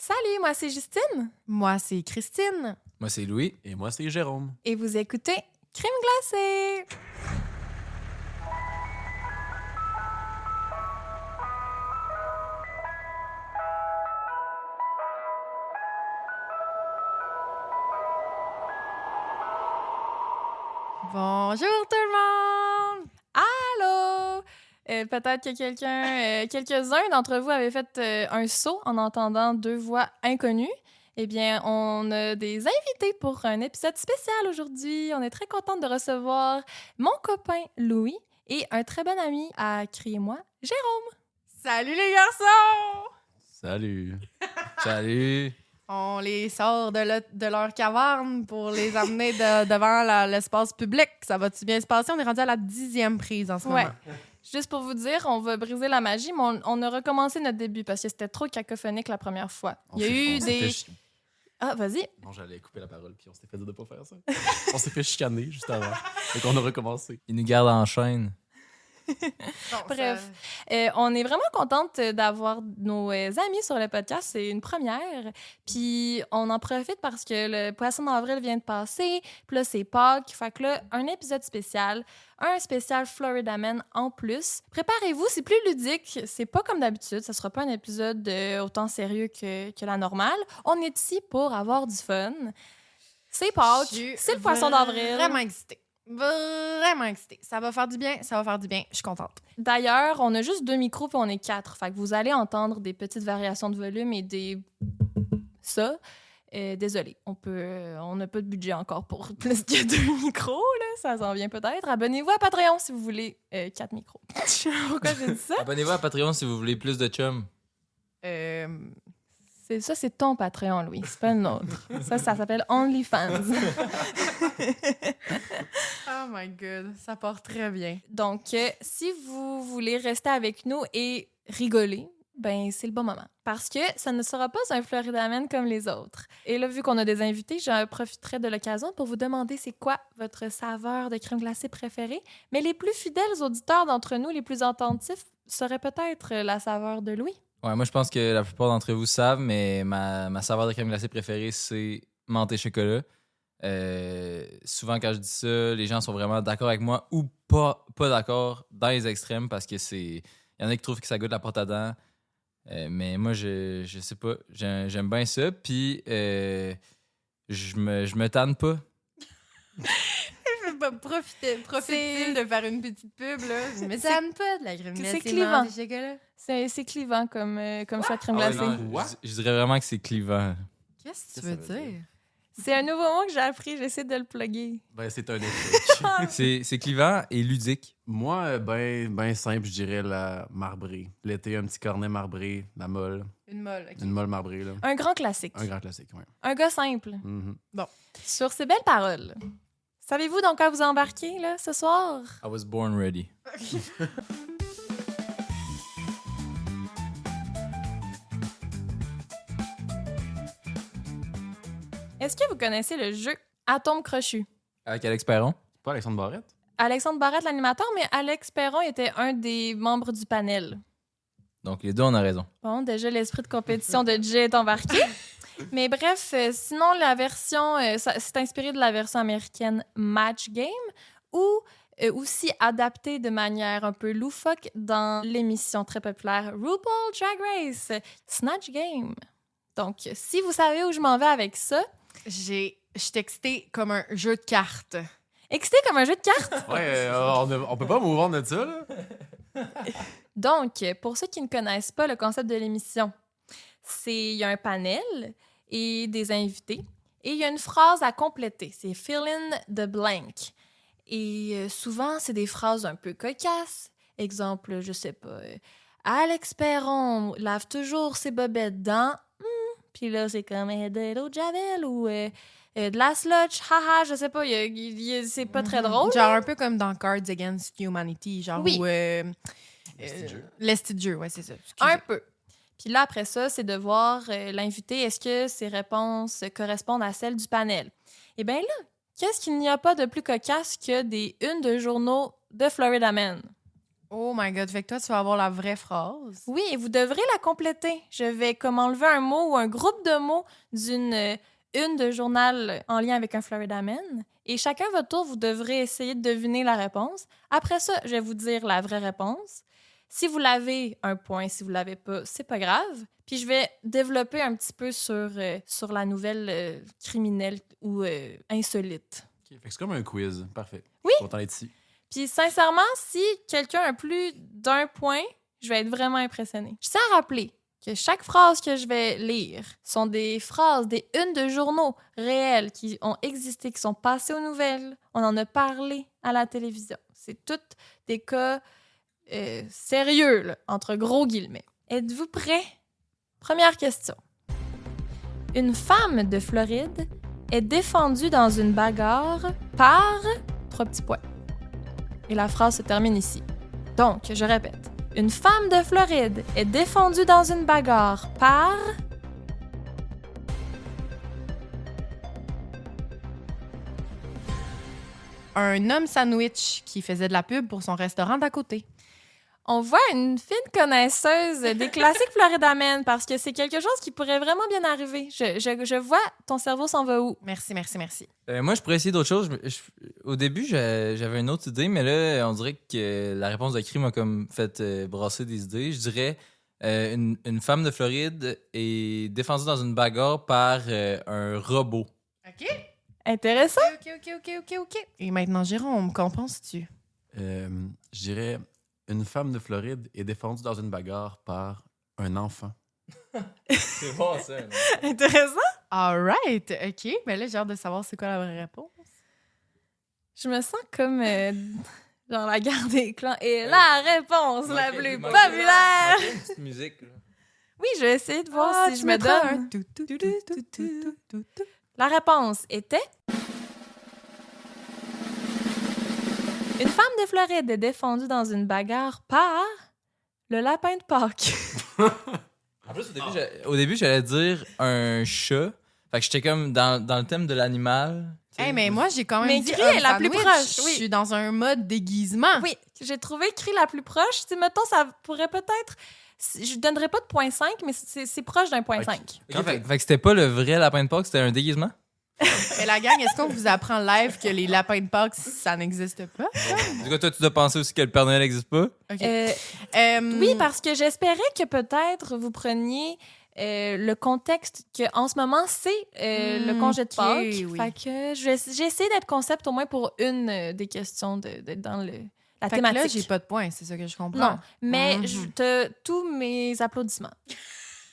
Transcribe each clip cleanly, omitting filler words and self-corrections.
Salut, moi c'est Justine. Moi, c'est Christine. Moi, c'est Louis. Et moi, c'est Jérôme. Et vous écoutez Crime glacé. Bonjour tout le monde! Allô? Peut-être que quelques-uns d'entre vous avaient fait un saut en entendant deux voix inconnues. Eh bien, on a des invités pour un épisode spécial aujourd'hui. On est très contente de recevoir mon copain Louis et un très bon ami à Criez-moi, Jérôme. Salut les garçons! Salut. Salut. On les sort de leur caverne pour les amener devant l'espace public. Ça va-tu bien se passer? On est rendu à la 10e prise en ce Ouais. moment. Juste pour vous dire, on va briser la magie, mais on a recommencé notre début parce que c'était trop cacophonique la première fois. Il y a eu des... Ah, vas-y. Non, j'allais couper la parole, puis on s'était fait dire de pas faire ça. On s'est fait chicaner juste avant. Donc, on a recommencé. Il nous garde en chaîne. Bon, Bref. On est vraiment contente d'avoir nos amis sur le podcast. C'est une première. Puis on en profite parce que le Poisson d'avril vient de passer. Puis là, c'est Pâques. Fait que là, un épisode spécial. Un spécial Florida Man en plus. Préparez-vous, c'est plus ludique. C'est pas comme d'habitude. Ça sera pas un épisode autant sérieux que la normale. On est ici pour avoir du fun. C'est Pâques. C'est le Poisson d'avril. Vraiment excitée. Vraiment excitée. Ça va faire du bien, ça va faire du bien. Je suis contente. D'ailleurs, on a juste 2 micros puis on est 4. Fait que vous allez entendre des petites variations de volume et des... Ça. Désolé, on n'a pas de budget encore pour plus que 2 micros, là. Ça s'en vient peut-être. Abonnez-vous à Patreon si vous voulez 4 micros. Je sais pas pourquoi j'ai dit ça. Abonnez-vous à Patreon si vous voulez plus de chums. C'est ton Patreon, Louis. C'est pas le nôtre. Ça s'appelle OnlyFans. Oh my God, ça part très bien. Donc, si vous voulez rester avec nous et rigoler, ben c'est le bon moment. Parce que ça ne sera pas un Florida Man comme les autres. Et là, vu qu'on a des invités, je profiterai de l'occasion pour vous demander c'est quoi votre saveur de crème glacée préférée. Mais les plus fidèles auditeurs d'entre nous, les plus attentifs, seraient peut-être la saveur de Louis. Ouais, moi, je pense que la plupart d'entre vous savent, mais ma saveur de crème glacée préférée, c'est menthe et chocolat. Souvent, quand je dis ça, les gens sont vraiment d'accord avec moi ou pas d'accord dans les extrêmes parce que c'est... Il y en a qui trouvent que ça goûte la porte à dents. Mais moi, je sais pas. J'aime bien ça. Puis, je me tanne pas. Profite-t-il de faire une petite pub, là? Mais ça me pas de la crème glacée. C'est clivant. menthe et chocolat. C'est clivant comme choix de crème Ah ouais, glacée. non, je dirais vraiment que c'est clivant. Qu'est-ce que tu veux dire? C'est un nouveau mot que j'ai appris. J'essaie de le plugger. Ben, c'est un échec. C'est clivant et ludique. Moi, ben simple, je dirais la marbrée. L'été, un petit cornet marbré, la molle. Une molle, OK. Une molle marbrée, là. Un grand classique. Un grand classique, oui. Un gars simple. Mm-hmm. Sur ces belles paroles, savez-vous dans quoi vous embarquez là, ce soir? I was born ready. Est-ce que vous connaissez le jeu Atome crochu? Avec Alex Perron. Pas Alexandre Barrette? Alexandre Barrette, l'animateur, mais Alex Perron était un des membres du panel. Donc, les deux, on a raison. Bon, déjà, l'esprit de compétition de Jay est embarqué. Mais bref, sinon, la version, c'est inspiré de la version américaine Match Game ou aussi adapté de manière un peu loufoque dans l'émission très populaire RuPaul Drag Race, Snatch Game. Donc, si vous savez où je m'en vais avec ça, Je suis excitée comme un jeu de cartes. excité comme un jeu de cartes. Ouais, on peut pas mouvoir de ça, là. Donc, pour ceux qui ne connaissent pas le concept de l'émission, il y a un panel et des invités et il y a une phrase à compléter. C'est fill in the blank. Et souvent, c'est des phrases un peu cocasses. Exemple, je sais pas, Alex Perron lave toujours ses bobettes dans... Puis là, c'est comme de l'eau de Javel ou de la sludge, haha, je sais pas, c'est pas très drôle. Genre un peu comme dans Cards Against Humanity, genre Oui. où... L'esti de jeu. ouais, c'est ça. Un peu. Puis là, après ça, c'est de voir l'invité, est-ce que ses réponses correspondent à celles du panel? Eh bien là, qu'est-ce qu'il n'y a pas de plus cocasse que des unes de journaux de Florida Man? Oh my God. Fait que toi, tu vas avoir la vraie phrase. Oui, et vous devrez la compléter. Je vais comme enlever un mot ou un groupe de mots d'une une de journal en lien avec un Florida Man. Et chacun votre tour, vous devrez essayer de deviner la réponse. Après ça, je vais vous dire la vraie réponse. Si vous l'avez, un point. Si vous l'avez pas, c'est pas grave. Puis je vais développer un petit peu sur la nouvelle criminelle ou insolite. Ok, fait que c'est comme un quiz. Parfait. Oui. Je suis content d'être ici. Puis sincèrement, si quelqu'un a plus d'un point, je vais être vraiment impressionnée. Je tiens à rappeler que chaque phrase que je vais lire sont des phrases, des unes de journaux réels qui ont existé, qui sont passées aux nouvelles. On en a parlé à la télévision. C'est toutes des cas sérieux, là, entre gros guillemets. Êtes-vous prêts? Première question. Une femme de Floride est défendue dans une bagarre par... 3 petits points. Et la phrase se termine ici. Donc, je répète. Une femme de Floride est défendue dans une bagarre par... Un homme sandwich qui faisait de la pub pour son restaurant d'à côté. On voit une fine connaisseuse des classiques Florida Man parce que c'est quelque chose qui pourrait vraiment bien arriver. Je vois ton cerveau s'en va où. Merci, merci, merci. Moi, je pourrais essayer d'autres choses. Au début, j'avais une autre idée, mais là, on dirait que la réponse de Crime m'a comme fait brasser des idées. Je dirais une femme de Floride est défendue dans une bagarre par un robot. OK. Intéressant. OK. Et maintenant, Jérôme, qu'en penses-tu? Je dirais une femme de Floride est défendue dans une bagarre par un enfant. C'est bon, ça. Intéressant. All right. OK. Mais là, j'ai hâte de savoir c'est quoi la vraie réponse. Je me sens comme genre la guerre des clans. Et la réponse la plus populaire. Une petite musique. Là. Oui, je vais essayer de voir si je me donne. La réponse était... Une femme de Floride est défendue dans une bagarre par le lapin de Pâques. En plus, au début, j'allais dire un chat. Fait que j'étais comme dans le thème de l'animal. Hey, mais moi, j'ai quand même Mais dit Cri homme est la plus sandwich. proche, oui. Je suis dans un mode déguisement. Oui, j'ai trouvé Cri la plus proche. Tu sais, mettons, ça pourrait peut-être... Je donnerais pas de 0.5, mais c'est proche d'un 0.5. Ok, fait que c'était pas le vrai lapin de Pâques, c'était un déguisement? Mais la gang, est-ce qu'on vous apprend live que les lapins de Pâques, ça n'existe pas? Du coup, toi, tu dois penser aussi que le Père Noël n'existe pas? OK. Oui, parce que j'espérais que peut-être vous preniez le contexte qu'en ce moment, c'est le congé de ok, Pâques. oui. Fait que j'ai essayé d'être concept au moins pour une des questions d'être dans la Fait que thématique. là, j'ai pas de points, c'est ça que je comprends. Non, mais t'as tous mes applaudissements.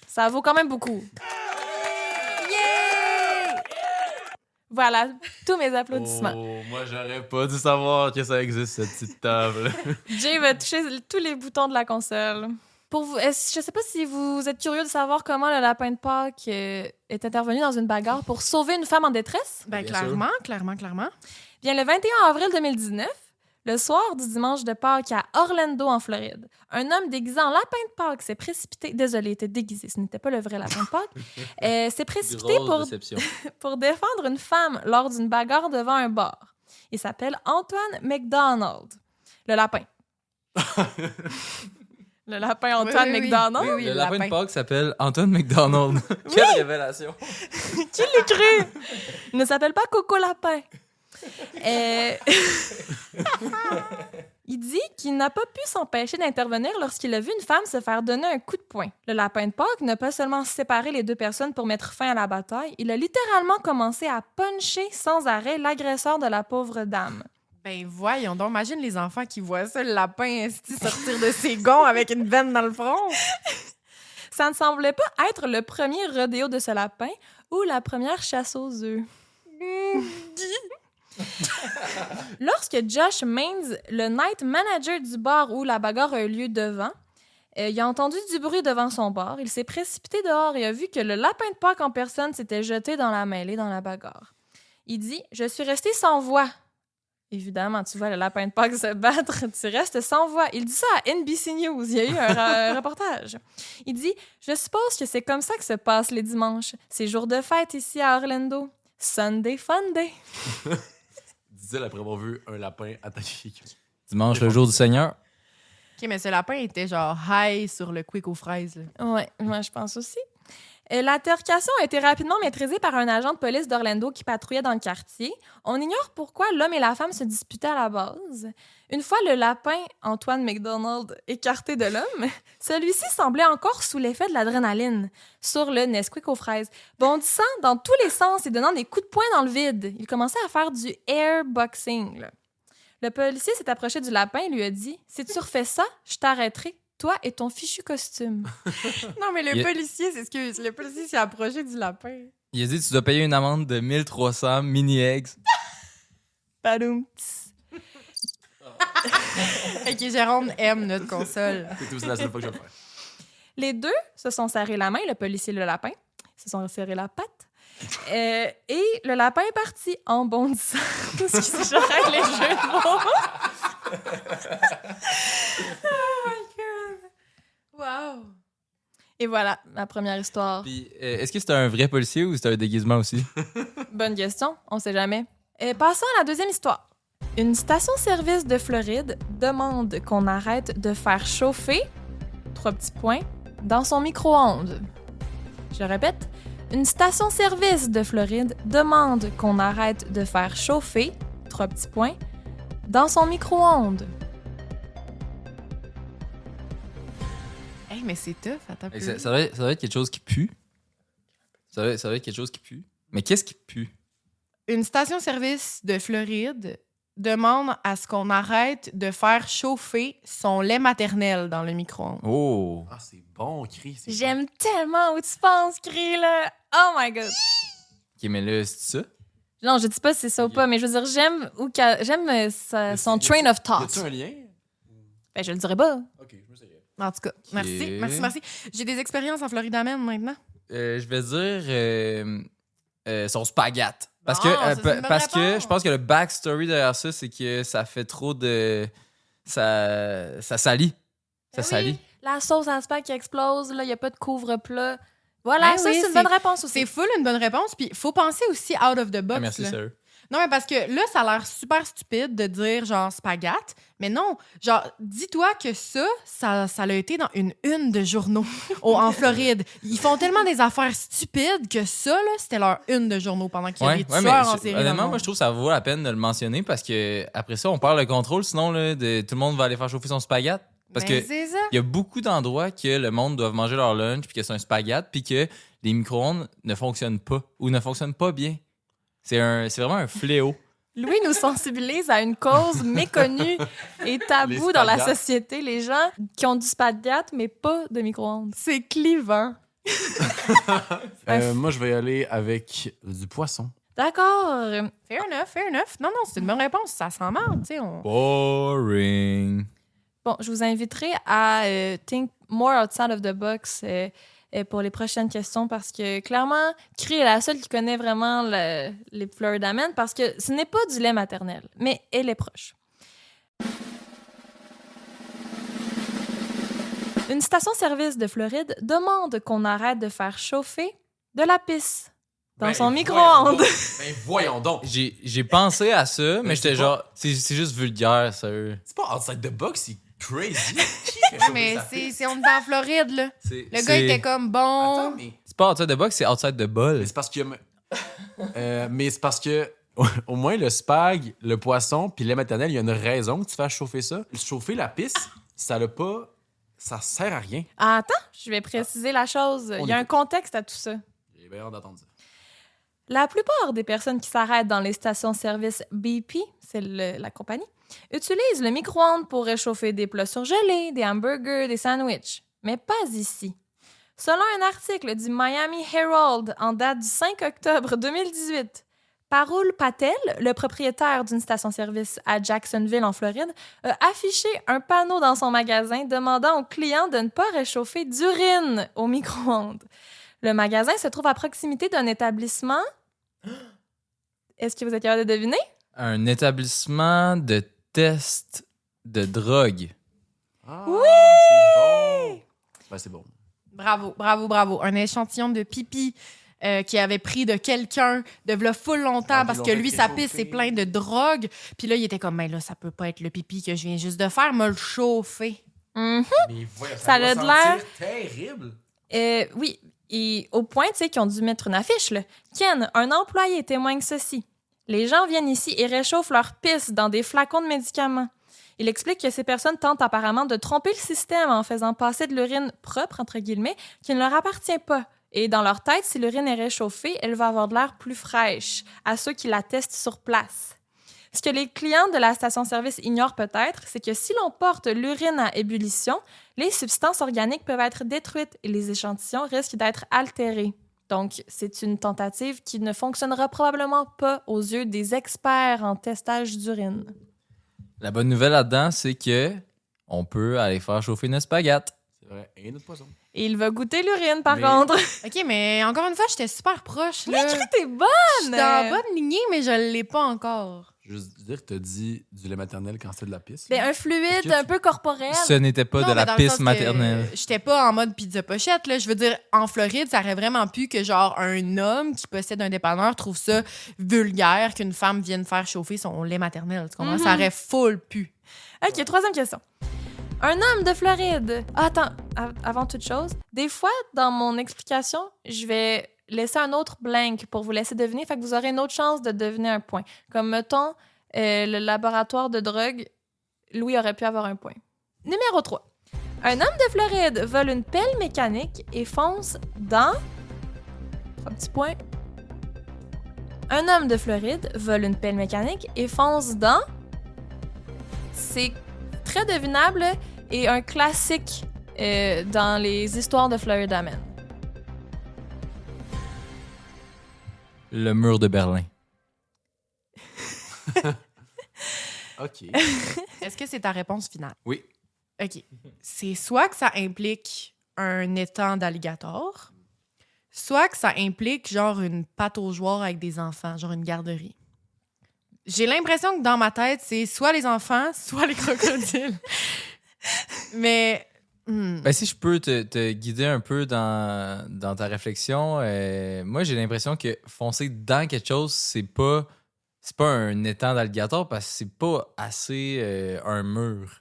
Ça vaut quand même beaucoup. Yeah! Voilà, tous mes applaudissements. Oh, moi, j'aurais pas dû savoir que ça existe, cette petite table. Jay va toucher tous les boutons de la console. Pour vous, je sais pas si vous êtes curieux de savoir comment le lapin de Pâques est intervenu dans une bagarre pour sauver une femme en détresse. Ben, Bien sûr. clairement. Bien, le 21 avril 2019, le soir du dimanche de Pâques à Orlando, en Floride, un homme déguisé en lapin de Pâques s'est précipité... Désolé, il était déguisé, ce n'était pas le vrai lapin de Pâques. S'est précipité Grosse déception. pour défendre une femme lors d'une bagarre devant un bar. Il s'appelle Antoine McDonald. Le lapin. Le lapin Antoine Oui. McDonald. Oui, le le lapin lapin. de Pâques s'appelle Antoine McDonald. Quelle révélation! Qui l'a cru? Il ne s'appelle pas Coco Lapin. Il dit qu'il n'a pas pu s'empêcher d'intervenir lorsqu'il a vu une femme se faire donner un coup de poing. Le lapin de Pâques n'a pas seulement séparé les deux personnes pour mettre fin à la bataille, il a littéralement commencé à puncher sans arrêt l'agresseur de la pauvre dame. Ben, voyons donc, imagine les enfants qui voient ça, le lapin esti, sortir de ses gonds avec une veine dans le front. Ça ne semblait pas être le premier rodéo de ce lapin ou la première chasse aux œufs. Lorsque Josh Maines, le night manager du bar où la bagarre a eu lieu devant, il a entendu du bruit devant son bar. Il s'est précipité dehors et a vu que le lapin de Pâques en personne s'était jeté dans la mêlée dans la bagarre. Il dit « Je suis resté sans voix. » Évidemment, tu vois le lapin de Pâques se battre, tu restes sans voix. Il dit ça à NBC News. Il y a eu un reportage. Il dit « Je suppose que c'est comme ça que se passent les dimanches. C'est jour de fête ici à Orlando. Sunday fun day. » Disait après avoir vu un lapin attaqué. Dimanche, le jour du Seigneur. OK, mais ce lapin était genre high sur le quick aux fraises. Là. Ouais, moi, je pense aussi. L'altercation a été rapidement maîtrisée par un agent de police d'Orlando qui patrouillait dans le quartier. On ignore pourquoi l'homme et la femme se disputaient à la base. Une fois le lapin, Antoine McDonald, écarté de l'homme, celui-ci semblait encore sous l'effet de l'adrénaline sur le Nesquik aux fraises, bondissant dans tous les sens et donnant des coups de poing dans le vide. Il commençait à faire du airboxing. Là. Le policier s'est approché du lapin et lui a dit « Si tu refais ça, je t'arrêterai. Toi et ton fichu costume. » Non, mais le Il- policier, le policier s'est approché du lapin. Il a dit tu dois payer une amende de 1300 mini-eggs. Padoum. OK, Jérôme aime notre console. C'est aussi la seule fois que je vais le faire. Les deux se sont serrés la main, le policier et le lapin. Ils se sont serrés la patte. Et le lapin est parti en bondissant. Excusez, je règle les jeux de mots. Oh my God! Wow! Et voilà, ma première histoire. Puis, est-ce que c'était un vrai policier ou c'était un déguisement aussi? Bonne question, on sait jamais. Passons à la deuxième histoire. Une station-service de Floride demande qu'on arrête de faire chauffer, 3 petits points, dans son micro-ondes. Je répète, une station-service de Floride demande qu'on arrête de faire chauffer, 3 petits points, dans son micro-ondes. Hey, mais c'est tough, attends un peu. Ça doit être quelque chose qui pue. Ça doit être quelque chose qui pue. Mais qu'est-ce qui pue? Une station-service de Floride demande à ce qu'on arrête de faire chauffer son lait maternel dans le micro-ondes. Oh! Ah, c'est bon, Chris. c'est J'aime tellement où tu penses, Cri, là. Oh my God. Ok, mais là, c'est ça? Non, je dis pas si c'est ça ou pas, mais je veux dire, j'aime son train of Y thought. a-tu un lien? Ben, je le dirais pas. Ok, je me sais. En tout cas, merci. J'ai des expériences en Floride Amen maintenant. Je vais dire son spaghette. Parce Ah, que, ça, c'est une bonne parce que réponse. je pense que le backstory derrière ça, c'est que ça fait trop de. Ça salit. Ça Ben salit. oui, la sauce à spag qui explose, là, il n'y a pas de couvre-plat. Voilà, Ben ça, oui, c'est une c'est- bonne réponse aussi. C'est full une bonne réponse. Puis il faut penser aussi out of the box. Ah, merci, là. sérieux. Non, mais parce que là, ça a l'air super stupide de dire genre spaghette. Mais non, genre, dis-toi que ça l'a été dans une de journaux en Floride. Ils font tellement des affaires stupides que ça, là, c'était leur une de journaux pendant qu'il y a des tueurs en série. dans le honnêtement, monde. moi, je trouve que ça vaut la peine de le mentionner parce que après ça, on perd le contrôle. Sinon, là, tout le monde va aller faire chauffer son spaghette. Parce Ben, que c'est ça. il y a beaucoup d'endroits que le monde doit manger leur lunch puis que c'est un spaghette puis que les micro-ondes ne fonctionnent pas ou ne fonctionnent pas bien. C'est vraiment un fléau. Louis nous sensibilise à une cause méconnue et taboue Les dans la spaghettis. société. Les gens qui ont du spaghetti, mais pas de micro-ondes. C'est clivant. Moi, je vais y aller avec du poisson. D'accord. Fair enough. Non, c'est une bonne réponse. Ça sent mal, tu sais. Boring. Bon, je vous inviterai à think more outside of the box pour les prochaines questions parce que clairement, Cree est la seule qui connaît vraiment les Florida Men parce que ce n'est pas du lait maternel, mais elle est proche. Une station-service de Floride demande qu'on arrête de faire chauffer de la pisse dans son micro-ondes. Ben voyons donc. J'ai pensé à ça, mais j'étais c'est genre, c'est juste vulgaire, sérieux. C'est pas outside the box, c'est crazy. Ouais, mais on est en Floride, là. Le gars était comme bon. Attends, mais... C'est pas outside the box, c'est outside the ball. Mais c'est parce que... mais c'est parce que... Au moins, le spag, le poisson, puis le lait maternel, il y a une raison que tu fasses chauffer ça. Chauffer la pisse, ça l'a pas... Ça sert à rien. Attends, je vais préciser la chose. Il y a un contexte à tout ça. J'ai bien hâte d'entendre ça. La plupart des personnes qui s'arrêtent dans les stations-service BP, c'est la compagnie, utilisent le micro-ondes pour réchauffer des plats surgelés, des hamburgers, des sandwichs. Mais pas ici. Selon un article du Miami Herald en date du 5 octobre 2018, Parul Patel, le propriétaire d'une station-service à Jacksonville, en Floride, a affiché un panneau dans son magasin demandant aux clients de ne pas réchauffer d'urine au micro-ondes. Le magasin se trouve à proximité d'un établissement. Est-ce que vous êtes capable de deviner? Un établissement de test de drogue. Ah, oui! C'est bon. Ben, c'est bon. Bravo. Un échantillon de pipi qui avait pris de quelqu'un de v'là full longtemps Ah, parce ils que l'ont lui, fait sa réchauffer. pisse, c'est plein de drogue. Puis là, il était comme, ben là, ça peut pas être le pipi que je viens juste de faire, me le chauffer. Mhm. Mais voyons, Ça doit a de l'air- sentir terrible. Oui, et au point, tu sais, qu'ils ont dû mettre une affiche, là. Ken, un employé, témoigne ceci. Les gens viennent ici et réchauffent leur pisse dans des flacons de médicaments. Il explique que ces personnes tentent apparemment de tromper le système en faisant passer de l'urine propre, entre guillemets, qui ne leur appartient pas. Et dans leur tête, si l'urine est réchauffée, elle va avoir de l'air plus fraîche à ceux qui la testent sur place. Ce que les clients de la station-service ignorent peut-être, c'est que si l'on porte l'urine à ébullition, les substances organiques peuvent être détruites et les échantillons risquent d'être altérés. Donc, c'est une tentative qui ne fonctionnera probablement pas aux yeux des experts en testage d'urine. La bonne nouvelle là-dedans, c'est que on peut aller faire chauffer une spaghette. C'est vrai, et notre poisson. Et il va goûter l'urine, par Mais- contre. OK, mais encore une fois, j'étais super proche. Là. Mais t'es bonne! Je suis dans la bonne lignée, mais je l'ai pas encore. Juste dire que t'as dit du lait maternel quand c'était de la pisse. Ben, là. un Est-ce fluide que un tu- peu corporel. Ce n'était pas Non, de mais la dans le pisse sens que maternelle. J'étais pas en mode pizza pochette. Là. Je veux dire, en Floride, ça aurait vraiment pu que genre un homme qui possède un dépanneur trouve ça vulgaire qu'une femme vienne faire chauffer son lait maternel. Tu comprends? Mhm. Ça aurait full pu. OK, troisième question. Un homme de Floride. Ah, attends, avant toute chose, des fois, dans mon explication, je vais laisser un autre blank pour vous laisser deviner, fait que vous aurez une autre chance de deviner un point. Comme, mettons, le laboratoire de drogue, Louis aurait pu avoir un point. Numéro 3. Un homme de Floride vole une pelle mécanique et fonce dans... Un petit point. Un homme de Floride vole une pelle mécanique et fonce dans... C'est très devinable et un classique dans les histoires de Florida Man. Le mur de Berlin. OK. Est-ce que c'est ta réponse finale? Oui. OK. C'est soit que ça implique un étang d'alligator, soit que ça implique genre une pataugeoire avec des enfants, genre une garderie. J'ai l'impression que dans ma tête, c'est soit les enfants, soit les crocodiles. Mais... Ben, si je peux te guider un peu dans ta réflexion, moi j'ai l'impression que foncer dans quelque chose, c'est pas un étang d'alligator parce que c'est pas assez un mur.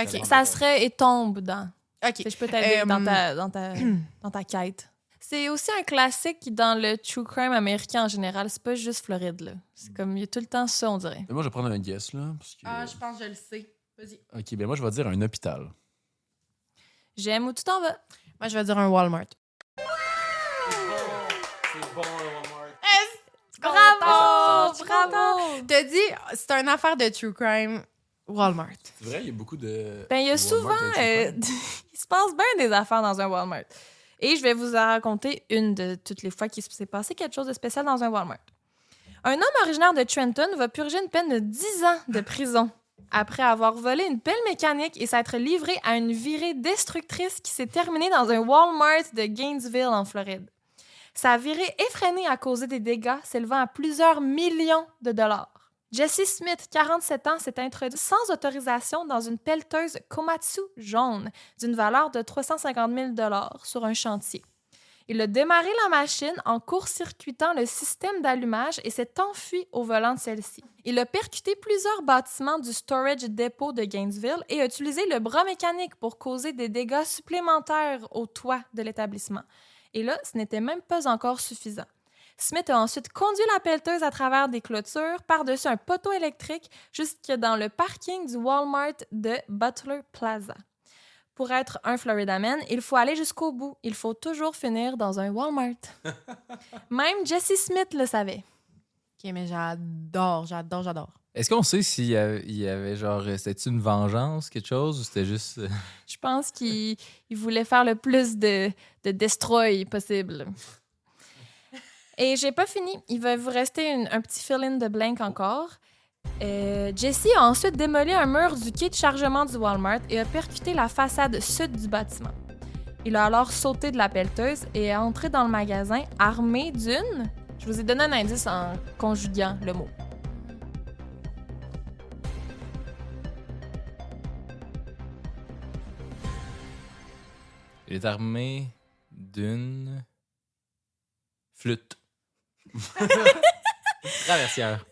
OK. Ça serait et tombe dans. OK. Je peux t'aider Euh, dans ta quête. C'est aussi un classique dans le true crime américain en général. C'est pas juste Floride, là. C'est comme, il y a tout le temps ça, on dirait. Mais moi, je vais prendre un guess, là. Parce que... Ah, je pense que je le sais. Vas-y. OK, ben moi, je vais dire un hôpital. J'aime où tu t'en vas. Moi, je vais dire un Walmart. C'est bon, le Walmart. Bravo! Ça- Bravo! T'as dit, c'est une affaire de true crime, Walmart. C'est vrai, il y a beaucoup de... Ben, il y a de souvent... Walmart dans le il se passe bien des affaires dans un Walmart. Et je vais vous en raconter une de toutes les fois qu'il s'est passé quelque chose de spécial dans un Walmart. Un homme originaire de Trenton va purger une peine de 10 ans de prison après avoir volé une pelle mécanique et s'être livré à une virée destructrice qui s'est terminée dans un Walmart de Gainesville, en Floride. Sa virée effrénée a causé des dégâts s'élevant à plusieurs millions de dollars. Jesse Smith, 47 ans, s'est introduit sans autorisation dans une pelleteuse Komatsu jaune d'une valeur de 350 000 $ sur un chantier. Il a démarré la machine en court-circuitant le système d'allumage et s'est enfui au volant de celle-ci. Il a percuté plusieurs bâtiments du Storage Depot de Gainesville et a utilisé le bras mécanique pour causer des dégâts supplémentaires au toit de l'établissement. Et là, ce n'était même pas encore suffisant. Smith a ensuite conduit la pelleteuse à travers des clôtures, par-dessus un poteau électrique, jusque dans le parking du Walmart de Butler Plaza. Pour être un Florida Man, il faut aller jusqu'au bout. Il faut toujours finir dans un Walmart. Même Jesse Smith le savait. OK, mais j'adore. Est-ce qu'on sait s'il y avait genre, c'était une vengeance, quelque chose, ou c'était juste. Je pense qu'il voulait faire le plus de destroy possible. Et j'ai pas fini. Il va vous rester un petit fill-in de blank encore. Jesse a ensuite démoli un mur du quai de chargement du Walmart et a percuté la façade sud du bâtiment. Il a alors sauté de la pelleteuse et est entré dans le magasin armé d'une... Je vous ai donné un indice en conjuguant le mot. Il est armé d'une flûte. Traversière.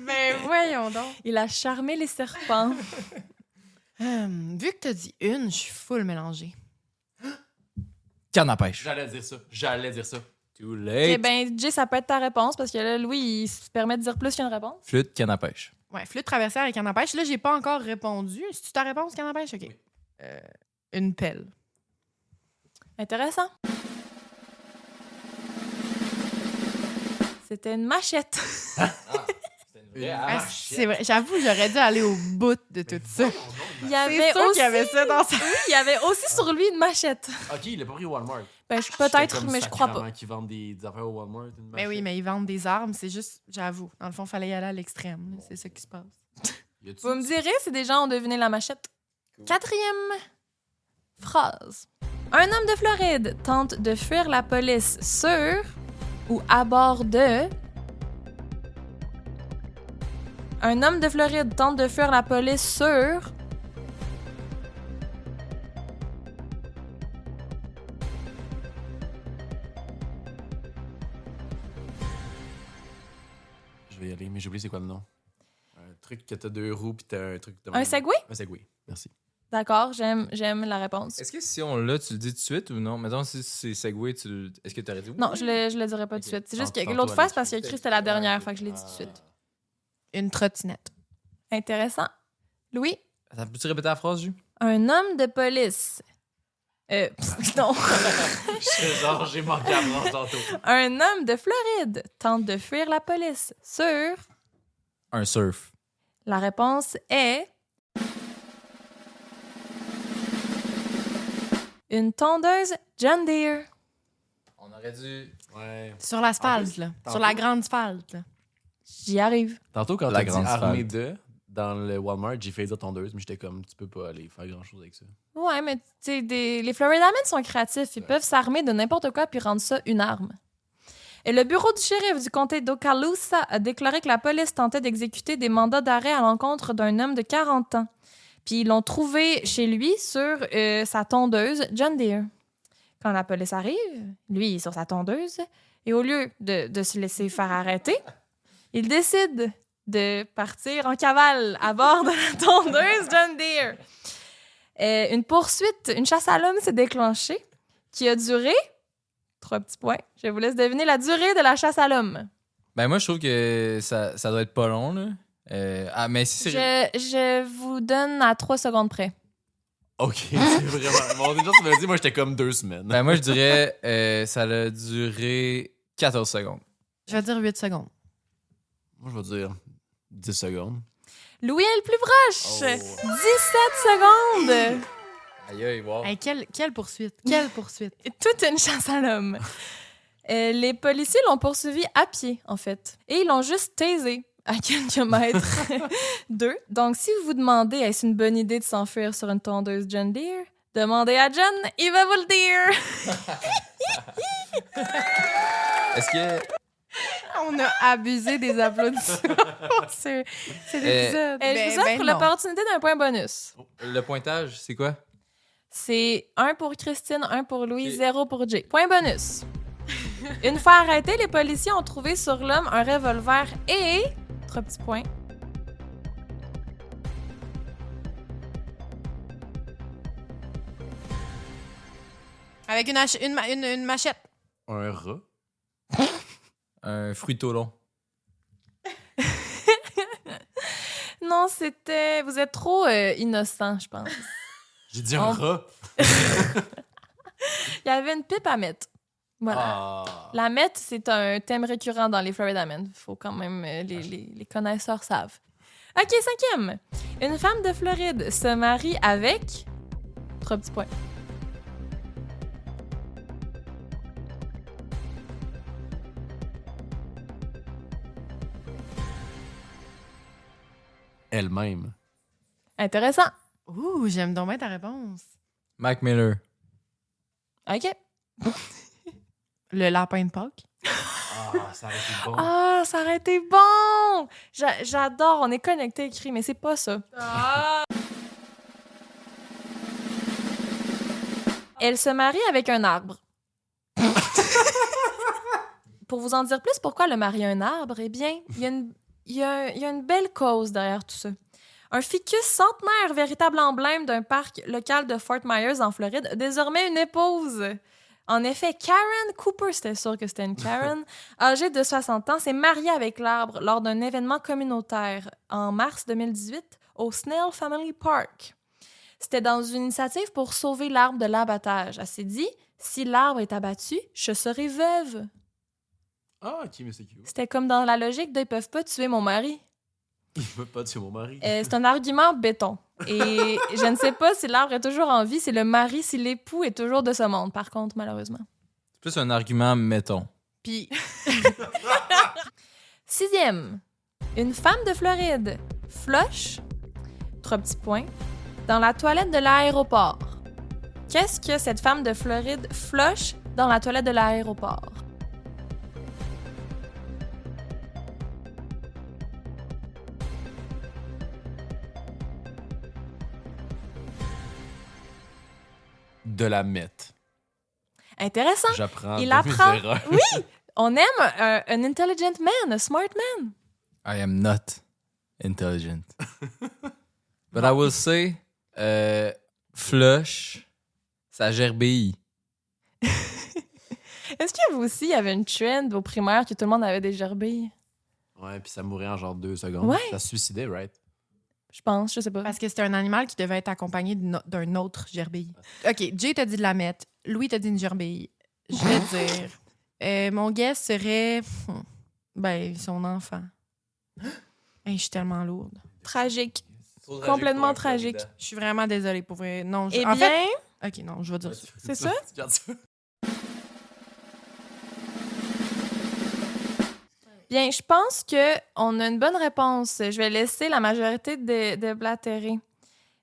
Mais voyons donc. Il a charmé les serpents. Vu que t'as dit une, je suis full mélangée. Canne à pêche. J'allais dire ça. Too Ok, late. ben, Jay, ça peut être ta réponse parce que là, Louis, il se permet de dire plus qu'une réponse. Flûte, canne à pêche. Ouais, flûte traversière et canne à pêche. Là, j'ai pas encore répondu. C'est-tu ta réponse, canne à pêche? OK. Une pelle. Intéressant. C'était une machette. Ah, c'est vrai. J'avoue, j'aurais dû aller au bout de tout ça. Il y C'est avait sûr aussi, qu'il y avait ça dans sa... il y avait aussi sur lui une machette. Ok, il a pas pris au Walmart. Ben, J'étais peut-être, comme mais je crois pas. sacrément qu'ils vendent des affaires au Walmart. Mais oui, mais ils vendent des armes. C'est juste, j'avoue. Dans le fond, il fallait y aller à l'extrême. là. C'est ça qui se passe. Vous me direz si des gens ont deviné la machette. Quatrième phrase. Un homme de Floride tente de fuir la police sur ou à bord de... Un homme de Floride tente de fuir la police sur... Je vais y aller, mais j'ai oublié c'est quoi le nom. Un truc que t'as 2 roues pis t'as un truc de Un Segway? Un Segway, merci. D'accord, j'aime la réponse. Est-ce que si on l'a, tu le dis tout de suite ou non? Mettons, si c'est Segway, est-ce que tu aurais dit oui? Non, je le dirais pas tout de Ok. suite. C'est juste que Tantôt, l'autre elle fois, l'a c'est parce qu'il a écrit que c'était la dernière, fait que je l'ai dit tout de suite. Une trottinette. Intéressant. Louis? Attends, peux-tu répéter la phrase, Ju? Un homme de police... non. Genre, j'ai manqué à prendre tantôt. Un homme de Floride tente de fuir la police sur... Un surf. La réponse est... Une tondeuse John Deere. On aurait dû... Ouais. Sur l'asphalte, là. tantôt- Sur la grande asphalte. là. J'y arrive. Tantôt, quand La t'as dit grande armée asphalte. de, dans le Walmart, j'ai fait dire tondeuse, mais j'étais comme, tu peux pas aller faire grand-chose avec ça. Ouais, mais tu sais, les Floridamens sont créatifs. Ils peuvent s'armer de n'importe quoi puis rendre ça une arme. Et le bureau du shérif du comté d'Okaloosa a déclaré que la police tentait d'exécuter des mandats d'arrêt à l'encontre d'un homme de 40 ans. Puis ils l'ont trouvé chez lui sur sa tondeuse John Deere. Quand la police arrive, lui, il est sur sa tondeuse. Et au lieu de se laisser faire arrêter, il décide de partir en cavale à bord de la tondeuse John Deere. Une poursuite, une chasse à l'homme s'est déclenchée qui a duré... 3 petits points. Je vous laisse deviner la durée de la chasse à l'homme. Ben, moi, je trouve que ça doit être pas long, là. Mais si c'est... Je vous donne à 3 secondes près. Ok, c'est vraiment. Bon, déjà, tu m'as dit, moi, j'étais comme 2 semaines. Ben, moi, je dirais ça a duré 14 secondes. Je vais dire 8 secondes. Moi, je vais dire 10 secondes. Louis est le plus proche. 17 secondes. Aïe, aïe, wow. Hey, quelle poursuite? Quelle poursuite? Toute une chasse à l'homme. Les policiers l'ont poursuivi à pied, en fait. Et ils l'ont juste taisé à quelques mètres d'eux. Donc, si vous vous demandez est-ce une bonne idée de s'enfuir sur une tondeuse John Deere, demandez à John, il va vous le dire. Est-ce que... On a abusé des applaudissements pour cet épisode. Je vous offre l'opportunité d'un point bonus. Le pointage, c'est quoi? C'est 1 pour Christine, 1 pour Louis, Ok. 0 pour Jay. Point bonus. Une fois arrêté, les policiers ont trouvé sur l'homme un revolver et... 3 petits points. Avec une machette. Un rat. Un fruiteau long. Non, c'était... Vous êtes trop innocent, je pense. J'ai dit un rat. Il y avait une pipe à mettre. Voilà. Ah. La mette, c'est un thème récurrent dans les Floridamens. Il faut quand même... les connaisseurs savent. OK, 5e. Une femme de Floride se marie avec... 3 petits points. Elle-même. Intéressant. Ouh, j'aime donc bien ta réponse. Mac Miller. OK. Le lapin de Pâques. Ah, ça aurait été bon. Ah, ça aurait été bon! J'adore, on est connectés écrit, mais c'est pas ça. Elle se marie avec un arbre. Pour vous en dire plus, pourquoi le marier un arbre? Eh bien, il y a une belle cause derrière tout ça. Un ficus centenaire, véritable emblème d'un parc local de Fort Myers en Floride, a désormais une épouse. En effet, Karen Cooper, c'était sûr que c'était une Karen, âgée de 60 ans, s'est mariée avec l'arbre lors d'un événement communautaire en mars 2018 au Snail Family Park. C'était dans une initiative pour sauver l'arbre de l'abattage. Elle s'est dit, si l'arbre est abattu, je serai veuve. Ah, ok, mais c'est cute. C'était comme dans la logique de « ils peuvent pas tuer mon mari ». Il veut pas tuer mon mari. C'est un argument béton. Et je ne sais pas si l'arbre est toujours en vie, si le mari, si l'époux est toujours de ce monde, par contre, malheureusement. C'est plus un argument, mettons. Puis, 6e, une femme de Floride flush, 3 petits points, dans la toilette de l'aéroport. Qu'est-ce que cette femme de Floride flush dans la toilette de l'aéroport? De la mettre. Intéressant. J'apprends Il de apprend. mes erreurs. Oui, on aime un intelligent man, a smart man. I am not intelligent. But I will say, flush, ça gerbille. Est-ce que vous aussi, il y avait une trend au primaire que tout le monde avait des gerbilles? Ouais, puis ça mourait en genre 2 secondes. Ouais. Ça se suicidait, right? Je pense, je sais pas. parce que c'était un animal qui devait être accompagné d'un autre gerbille. OK, Jay t'a dit de la mettre. Louis t'a dit une gerbille. Je vais dire... mon guess serait... son enfant. Hey, je suis tellement lourde. Tragique. Complètement tragique. Je suis vraiment désolée, pour vrai. Non, Eh en bien, fait... OK, non, je vais dire ça. c'est ça? Tu gardes ça? Bien, je pense qu'on a une bonne réponse. Je vais laisser la majorité de blatérer.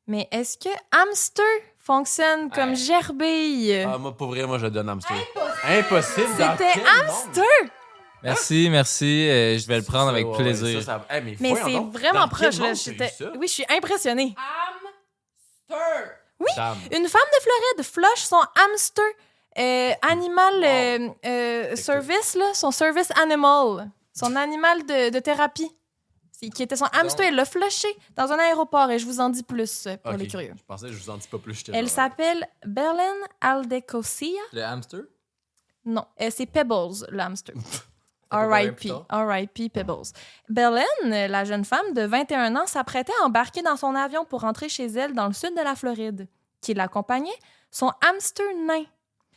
Mais est-ce que hamster fonctionne comme Ouais. gerbille? Ah, moi, pour vrai, moi, je donne hamster. Impossible! dans C'était quel hamster! monde? Merci. Je vais le prendre avec Ouais, plaisir. Hey, mais Mais voyons c'est donc, vraiment dans quel proche. Là. monde t'as eu ça? Oui, je suis impressionnée. Hamster! Dame. Une femme de Floride flush son hamster animal service, là, son service animal, son animal de thérapie, qui était son hamster. Elle l'a flushé dans un aéroport et je vous en dis plus pour Ok. les curieux. Je pensais que je vous en dis pas plus. Elle s'appelle Belen Aldecosia. Le hamster? Non, c'est Pebbles, le hamster. pas combien R.I.P. plus tard? R.I.P. Pebbles. Belen, la jeune femme de 21 ans, s'apprêtait à embarquer dans son avion pour rentrer chez elle dans le sud de la Floride. Qui l'accompagnait? Son hamster nain.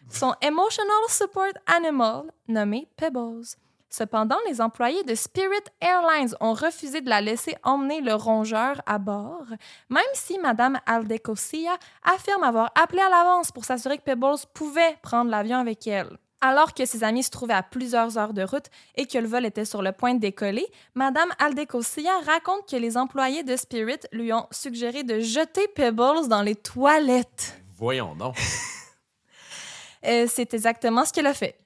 Son emotional support animal, nommé Pebbles. Cependant, les employés de Spirit Airlines ont refusé de la laisser emmener le rongeur à bord, même si Mme Aldecosia affirme avoir appelé à l'avance pour s'assurer que Pebbles pouvait prendre l'avion avec elle. Alors que ses amis se trouvaient à plusieurs heures de route et que le vol était sur le point de décoller, Mme Aldecosia raconte que les employés de Spirit lui ont suggéré de jeter Pebbles dans les toilettes. Voyons donc. C'est exactement ce qu'elle a fait.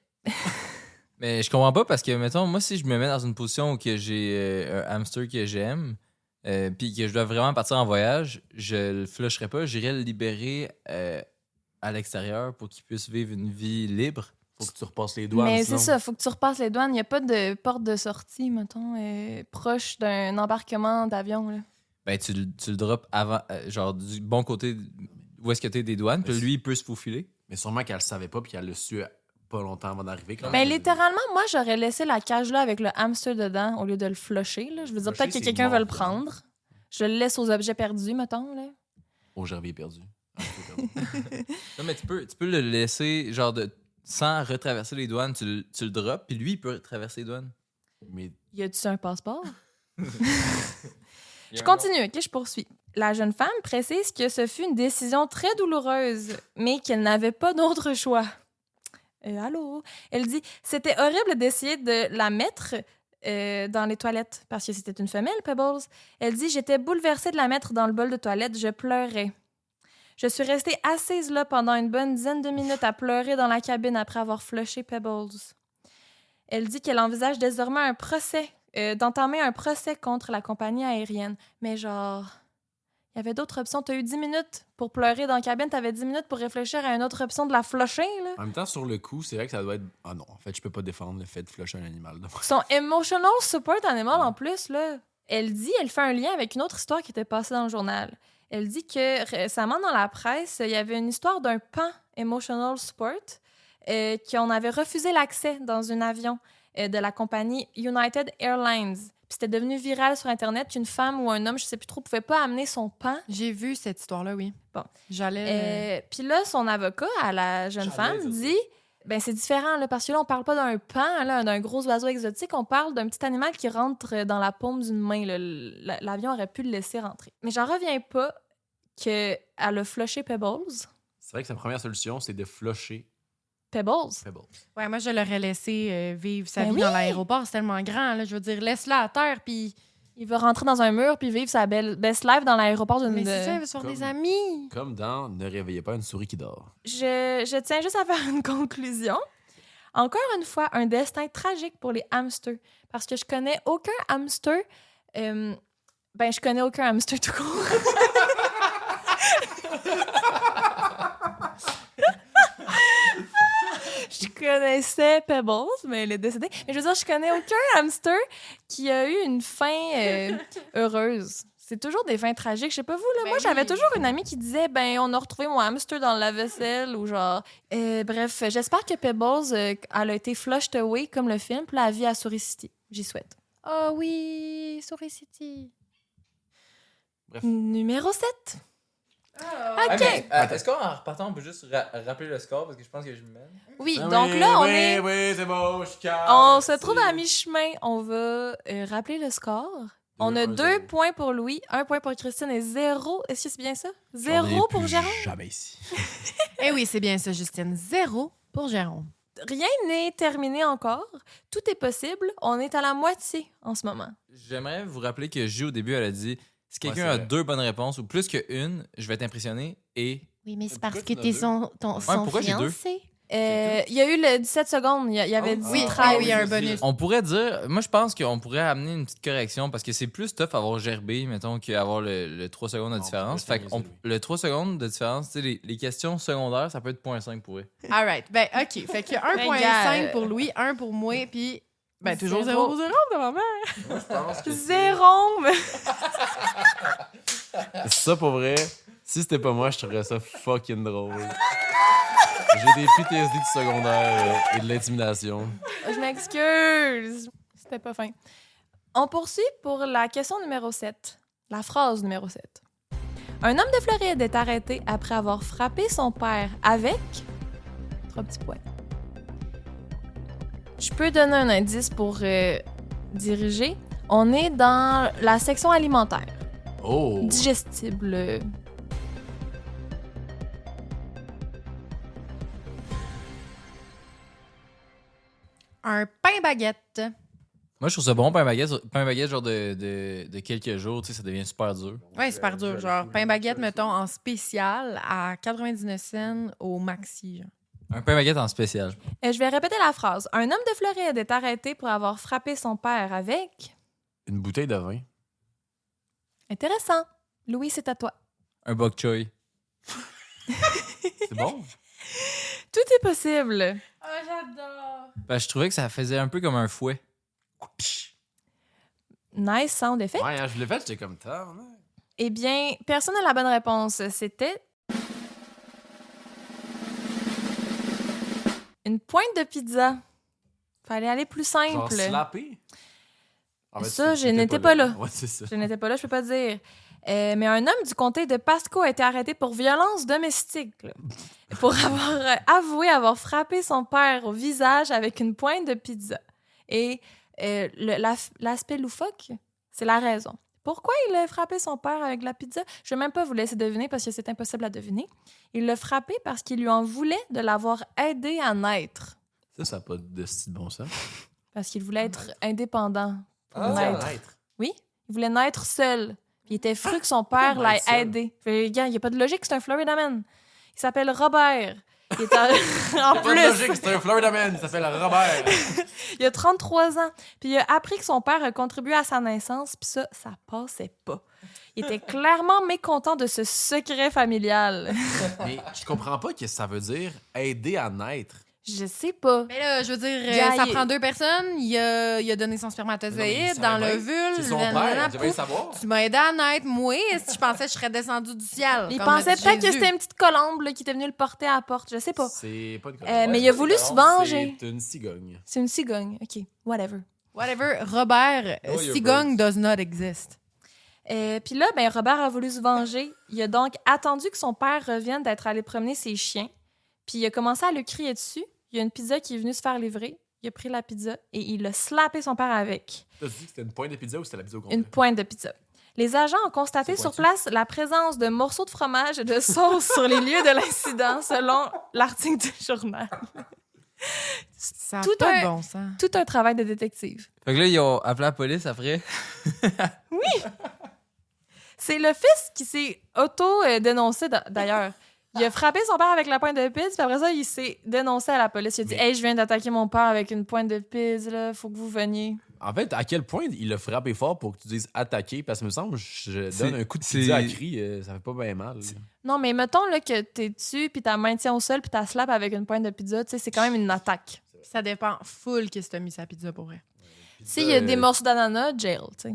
Mais je comprends pas parce que, mettons, moi, si je me mets dans une position où que j'ai un hamster que j'aime, puis que je dois vraiment partir en voyage, je le flusherai pas, j'irai le libérer à l'extérieur pour qu'il puisse vivre une vie libre. Faut que tu repasses les douanes. Mais sinon. c'est ça, faut que tu repasses les douanes. Il n'y a pas de porte de sortie, mettons, proche d'un embarquement d'avion. Là. Ben, tu le drops avant, genre du bon côté où est-ce que t'es des douanes, puis lui, il peut se faufiler. Mais sûrement qu'elle le savait pas puis qu'elle le su pas longtemps avant d'arriver. quand Ben, même. littéralement, moi, j'aurais laissé la cage là avec le hamster dedans au lieu de le flusher. Là. Je veux dire, Flusher, peut-être que c'est quelqu'un veut le mort, prendre. Je le laisse aux objets perdus, mettons. Là. Oh, Gervais perdu. Ah, je suis perdu. Non, mais tu peux le laisser, genre, sans retraverser les douanes, tu le drops, puis lui, il peut traverser les douanes. Mais Y a-tu un passeport? Je continue, OK, je poursuis. La jeune femme précise que ce fut une décision très douloureuse, mais qu'elle n'avait pas d'autre choix. Allô? Elle dit « C'était horrible d'essayer de la mettre dans les toilettes, parce que c'était une femelle, Pebbles. » Elle dit « J'étais bouleversée de la mettre dans le bol de toilette, je pleurais. Je suis restée assise là pendant une bonne dizaine de minutes à pleurer dans la cabine après avoir flushé Pebbles. » Elle dit qu'elle envisage désormais un procès, d'entamer un procès contre la compagnie aérienne. Mais genre, il y avait d'autres options. Tu as eu 10 minutes pour pleurer dans la cabine, tu avais 10 minutes pour réfléchir à une autre option de la flusher, là. en même temps, sur le coup, c'est vrai que ça doit être. Ah non, en fait, je peux pas défendre le fait de flusher un animal. Son emotional support animal, en plus, là, elle fait un lien avec une autre histoire qui était passée dans le journal. Elle dit que récemment, dans la presse, il y avait une histoire d'un pan Emotional Support qui on avait refusé l'accès dans un avion de la compagnie United Airlines. Puis c'était devenu viral sur Internet qu'une femme ou un homme, je sais plus trop, pouvait pas amener son pan. J'ai vu cette histoire-là, oui. Bon. J'allais... Puis là, son avocat à la jeune femme dit... Ben c'est différent, là, parce que là, on parle pas d'un pan, là, d'un gros oiseau exotique, on parle d'un petit animal qui rentre dans la paume d'une main. Là. L'avion aurait pu le laisser rentrer. Mais j'en reviens pas qu'elle a flushé Pebbles. C'est vrai que sa première solution, c'est de flusher Pebbles? Pebbles. Ouais, moi, je l'aurais laissé vivre sa Ben vie oui. dans l'aéroport. C'est tellement grand, là. Je veux dire, laisse-la à terre, puis... Il va rentrer dans un mur puis vivre sa best life dans l'aéroport d'une... Mais c'est ça, il veut se faire Comme- des amis. Comme dans Ne réveillez pas une souris qui dort. Je tiens juste à faire une conclusion. Encore une fois, un destin tragique pour les hamsters. Parce que je connais aucun hamster... je connais aucun hamster tout court. Je connaissais Pebbles, mais elle est décédée. Mais je veux dire, je connais aucun hamster qui a eu une fin heureuse. C'est toujours des fins tragiques. Je sais pas vous, là. Ben Moi, j'avais oui. toujours une amie qui disait, on a retrouvé mon hamster dans le lave-vaisselle ou genre... bref, j'espère que Pebbles, elle a été flushed away comme le film, puis la vie à Souris City. J'y souhaite. Oh oui, Souris City. Numéro 7. Ah, OK. mais, est-ce qu'en repartant, on peut juste rappeler le score parce que je pense que je me mène? Oui, Ah donc oui, là, on oui, est... Oui, c'est bon, je calme. On se trouve à mi-chemin. On va rappeler le score. On a 2 0. points pour Louis, 1 point pour Christine et 0. Est-ce que c'est bien ça? 0 pour Jérôme? Jamais ici. Eh oui, c'est bien ça, Justine. 0 pour Jérôme. Rien n'est terminé encore. Tout est possible. On est à la moitié en ce moment. J'aimerais vous rappeler que J, au début, elle a dit si quelqu'un Ouais, a c'est vrai. 2 bonnes réponses ou plus qu'une, je vais être impressionné et. Oui, mais c'est Pourquoi parce tu que n'as t'es deux? son pourquoi j'ai deux? fiancé. Il y a eu le 17 secondes. Il y avait Oh, 10, oui, 13. oui, il y a un bonus. On pourrait dire, moi je pense qu'on pourrait amener une petite correction parce que c'est plus tough avoir gerbé, mettons, qu'avoir le 3 secondes de On différence. pourrait Fait que s'amuser, le 3 secondes de différence, tu sais, les questions secondaires, ça peut être 0.5 pour eux. All right. Ben, OK. Fait que 1.5 gars, pour Louis, 1 pour moi, puis... Ben, toujours 0 Zéro. pour Jérôme, de maman. Moi je pense que. Jérôme! Ça, pour vrai, si c'était pas moi, je trouverais ça fucking drôle. J'ai des PTSD du secondaire et de l'intimidation. Je m'excuse. C'était pas fin. On poursuit pour la question numéro 7. La phrase numéro 7. Un homme de Floride est arrêté après avoir frappé son père avec... 3 petits points. Je peux donner un indice pour diriger. On est dans la section alimentaire. Oh! Digestible. Un pain baguette. Moi je trouve ça bon, pain baguette genre de quelques jours, tu sais, ça devient super dur. Ouais, super dur. Genre, pain baguette, mettons, en spécial à 99 cents au maxi. Genre. Un pain baguette en spécial. Je vais répéter la phrase. Un homme de Floride est arrêté pour avoir frappé son père avec... Une bouteille de vin. Intéressant. Louis, c'est à toi. Un bok choy. C'est bon? Tout est possible. Oh, j'adore! Ben, je trouvais que ça faisait un peu comme un fouet. Nice sound effect. Ouais, hein, je l'ai fait, j'étais comme ça. Eh bien, personne n'a la bonne réponse. C'était... une pointe de pizza. Fallait aller plus simple. Genre slapper? Ah, ben, Ça, tu je étais n'étais pas là. Ouais, c'est ça. Je n'étais pas là, je peux pas dire. Mais un homme du comté de Pasco a été arrêté pour violence domestique. Là. Pour avoir avoué avoir frappé son père au visage avec une pointe de pizza. Et l'aspect loufoque, c'est la raison. Pourquoi il a frappé son père avec la pizza? Je ne vais même pas vous laisser deviner parce que c'est impossible à deviner. Il l'a frappé parce qu'il lui en voulait de l'avoir aidé à naître. Ça n'a pas de style bon sens. Parce qu'il voulait être indépendant. Pour Ah, naître. Oui, il voulait naître seul. Puis il était fru que son père Pourquoi l'ait naître seul? aidé. Fait, gars, il n'y a pas de logique, c'est un Florida man. Il s'appelle Robert. Il est en Pas de plus, logique, c'est un Florida man, il s'appelle Robert. il a 33 ans. Puis il a appris que son père a contribué à sa naissance, puis ça passait pas. Il était clairement mécontent de ce secret familial. Mais je comprends pas ce que ça veut dire aider à naître. Je sais pas. Mais là, je veux dire, Gars, ça il- prend 2 personnes. Il a donné son Non, mais il spermatozoïde savait dans bien. l'ovule. C'est son blablabla, père, tu vas le pouf. savoir. Tu m'as aidé à naître, moi. Si je pensais que je serais descendue du ciel. Il comme pensait dit peut-être que Jésus. c'était une petite colombe là, qui était venue le porter à la porte. Je sais pas. C'est pas une Mais il a voulu se venger. C'est une cigogne. C'est une cigogne. OK, whatever. Whatever. Robert, Know your cigogne birds. does not exist. Puis là, ben, Robert a voulu se venger. Il a donc attendu que son père revienne d'être allé promener ses chiens. Puis il a commencé à le crier dessus. Il y a une pizza qui est venue se faire livrer. Il a pris la pizza et il a slappé son père avec T'as dit que c'était une pointe de pizza ou c'était la pizza au complet? une pointe de pizza. Les agents ont constaté C'est sur pointu. place la présence de morceaux de fromage et de sauce sur les lieux de l'incident, selon l'article du journal. Ça a Tout pas un- de bon sens. Tout un travail de détective. Fait que là, ils ont appelé la police après. C'est le fils qui s'est auto-dénoncé, d'ailleurs. Il a frappé son père avec la pointe de pizza, puis après ça, il s'est dénoncé à la police. Il a dit « Mais- Hey, je viens d'attaquer mon père avec une pointe de pizza, là, faut que vous veniez. En fait, à quel point il a frappé fort pour que tu dises attaquer? Parce que me semble, je C'est- donne un coup de c'est- pizza à cri, ça fait pas bien mal. » Non, mais mettons là, que t'es dessus, puis ta main tient au sol, puis t'as slap avec une pointe de pizza, tu sais, c'est quand même une attaque. Ça dépend full qui s'est mis sa pizza pour vrai. S'il y a des morceaux d'ananas, jail, tu sais.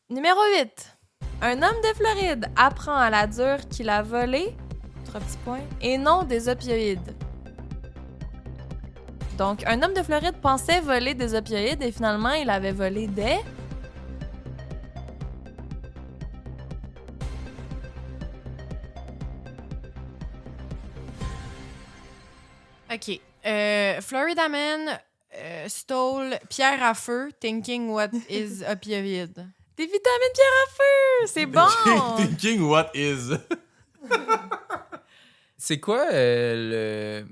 Numéro 8. Un homme de Floride apprend à la dure qu'il a volé, 3 petits points, et non des opioïdes. Donc, un homme de Floride pensait voler des opioïdes et finalement, il avait volé des... OK. Florida Man stole pierre à feu thinking what is opioid. Des vitamines pierre à feu! C'est bon! Thinking what is. C'est quoi le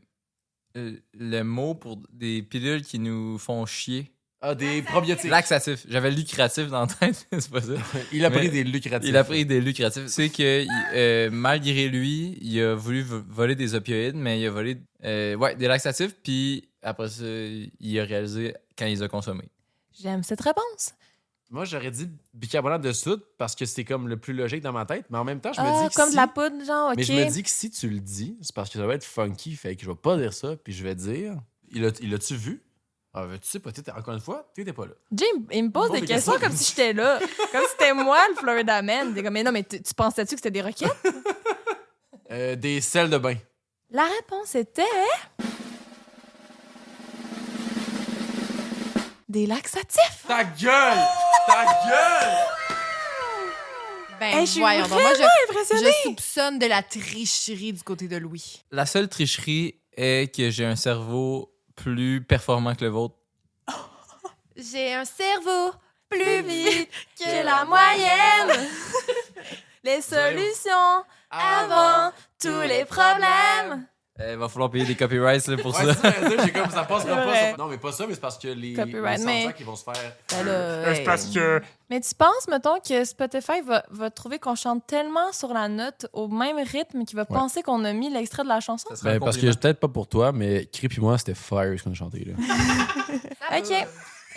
mot pour des pilules qui nous font chier? Ah, des probiotiques. Laxatif. J'avais lucratif dans la tête, c'est pas ça. Il a pris Mais- des lucratifs. Il a pris des lucratifs. C'est que malgré lui, il a voulu voler des opioïdes, mais il a volé des laxatifs, puis après ça, il a réalisé quand il les a consommés. J'aime cette réponse. Moi, j'aurais dit bicarbonate de soude parce que c'est comme le plus logique dans ma tête, mais en même temps, je me Ah, dis que comme si... de la poudre, genre, OK. Mais je me dis que si tu le dis, c'est parce que ça va être funky, fait que je vais pas dire ça, puis je vais dire... Il l'a-tu vu? Ah, tu sais pas, encore une fois, t'étais pas là. Jim, il me pose Pose des des questions questions. comme si j'étais là. Comme si c'était moi, le Florida Man. T'es comme, mais non, mais tu pensais-tu que c'était des roquettes? Des sels de bain. La réponse était... Des laxatifs. Ta gueule! Ta gueule! Ben, Hey, je suis voyons donc. Moi, impressionnée. je soupçonne de la tricherie du côté de Louis. La seule tricherie est que j'ai un cerveau plus performant que le vôtre. J'ai un cerveau Plus vite que la moyenne. Les solutions avant tous les problèmes. Il va falloir payer des copyrights là, pour Ouais, ça. c'est ça, j'ai comme ça passera C'est pas. vrai. Non, mais pas ça, mais c'est parce que les Copyright, mais- soundtracks, ils vont se faire... Ben là, C'est parce que... Mais tu penses, mettons, que Spotify va trouver qu'on chante tellement sur la note au même rythme qu'il va penser qu'on a mis l'extrait de la chanson? Ça serait un Ben, parce que compliment. peut-être pas pour toi, mais Crip et moi, c'était fire ce qu'on a chanté, là. OK.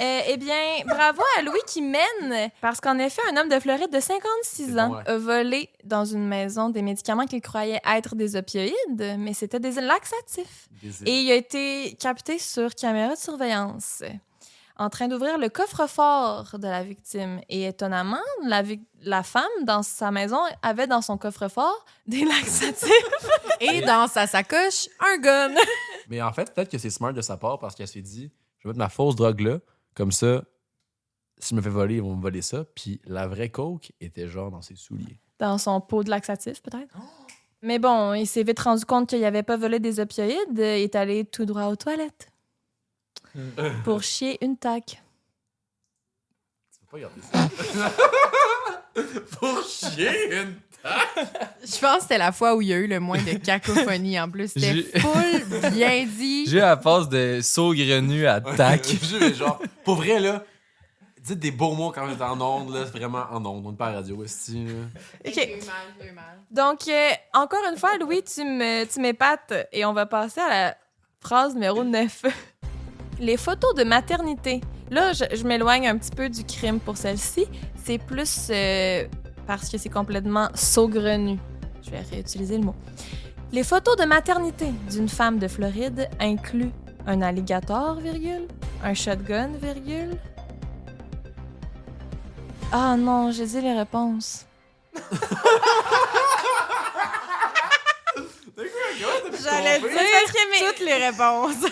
Eh bien, bravo à Louis qui mène, parce qu'en effet, un homme de Floride de 56 C'est ans bon, ouais. a volé dans une maison des médicaments qu'il croyait être des opioïdes, mais c'était des laxatifs. Et il a été capté sur caméra de surveillance en train d'ouvrir le coffre-fort de la victime. Et étonnamment, la femme, dans sa maison, avait dans son coffre-fort des laxatifs. Et dans sa sacoche, un gun. Mais en fait, peut-être que c'est smart de sa part parce qu'elle s'est dit, je vais mettre ma fausse drogue là, comme ça, si je me fais voler, ils vont me voler ça. Puis la vraie coke était genre dans ses souliers. Dans son pot de laxatif, peut-être. Mais bon, il s'est vite rendu compte qu'il n'avait pas volé des opioïdes. Il est allé tout droit aux toilettes pour chier une taque. Tu peux pas garder ça. Pour chier une... Je pense que c'était la fois où il y a eu le moins de cacophonie en plus. C'était J'ai- full bien dit. J'ai à passe de saugrenu à tac. Genre, pour vrai, là, dites des beaux mots quand on est en onde, là, c'est vraiment en onde. On n'est pas à radio, esti, là. OK. J'ai eu mal. Donc, encore une fois, Louis, tu m'épates et on va passer à la phrase numéro 9. Les photos de maternité. Là, je m'éloigne un petit peu du crime pour celle-ci. C'est plus parce que c'est complètement saugrenu. Je vais réutiliser le mot. Les photos de maternité d'une femme de Floride incluent un alligator, virgule, un shotgun, virgule. Ah non, j'ai dit les réponses. J'allais dire toutes les réponses.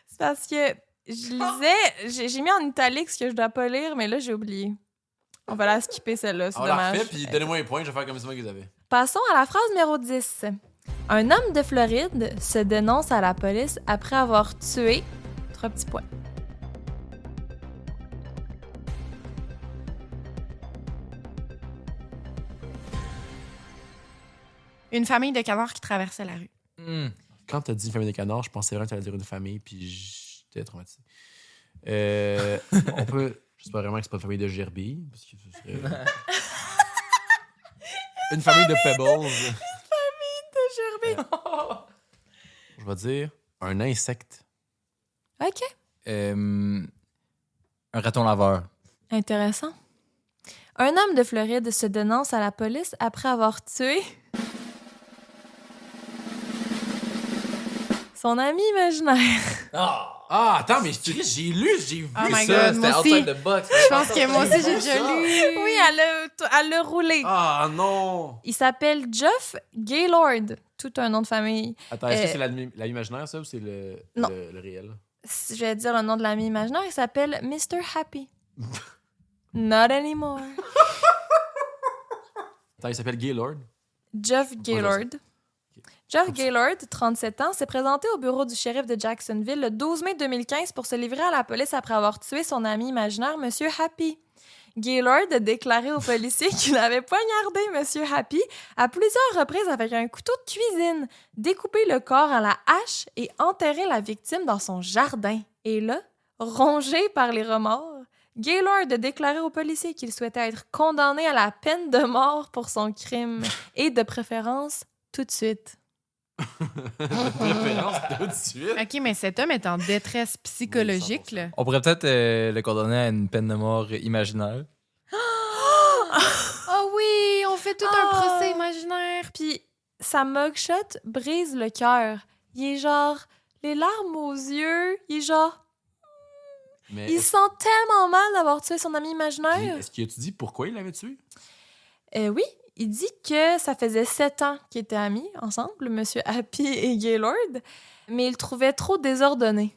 C'est parce que je lisais, j'ai mis en italique ce que je dois pas lire, mais là, j'ai oublié. On va la skipper, celle-là, c'est On la dommage. refait, puis donnez-moi les points, je vais faire comme ça qu'ils avaient. Passons à la phrase numéro 10. Un homme de Floride se dénonce à la police après avoir tué... 3 petits points. Une famille de canards qui traversait la rue. Quand t'as dit une famille de canards, je pensais vraiment que t'allais dire une famille, puis j'étais traumatisé. On peut... J'espère vraiment que c'est pas une famille de gerbilles, parce que ce serait... Une famille de pebbles. Je vais dire un insecte. OK. Un raton laveur. Intéressant. Un homme de Floride se dénonce à la police après avoir tué... son ami imaginaire. Ah, attends, mais j'ai vu Oh my ça, God, c'était moi aussi. outside the box. Je pense que moi aussi, j'ai déjà lu. Oui, elle l'a roulé. Ah, non! Il s'appelle Jeff Gaylord. Tout un nom de famille. Attends, est-ce que c'est l'imaginaire, ça, ou c'est Non. le réel? Je vais dire le nom de l'ami imaginaire. Il s'appelle Mr. Happy. Not anymore. Attends, il s'appelle Gaylord? Jeff Gaylord. Jeff Gaylord, 37 ans, s'est présenté au bureau du shérif de Jacksonville le 12 mai 2015 pour se livrer à la police après avoir tué son ami imaginaire, M. Happy. Gaylord a déclaré aux policiers qu'il avait poignardé M. Happy à plusieurs reprises avec un couteau de cuisine, découpé le corps à la hache et enterré la victime dans son jardin. Et là, rongé par les remords, Gaylord a déclaré aux policiers qu'il souhaitait être condamné à la peine de mort pour son crime et de préférence tout de suite. Préférence tout de suite. OK, mais cet homme est en détresse psychologique, là. On pourrait peut-être le condamner à une peine de mort imaginaire. Oh oui, on fait tout un procès imaginaire. Puis sa mugshot brise le cœur. Il est genre, les larmes aux yeux, il est genre, Mais il se sent tellement mal d'avoir tué son ami imaginaire. est-ce qu'il a-tu dit pourquoi il l'avait tué? Oui, il dit que ça faisait 7 ans qu'ils étaient amis ensemble, Monsieur Happy et Gaylord, mais il le trouvait trop désordonné.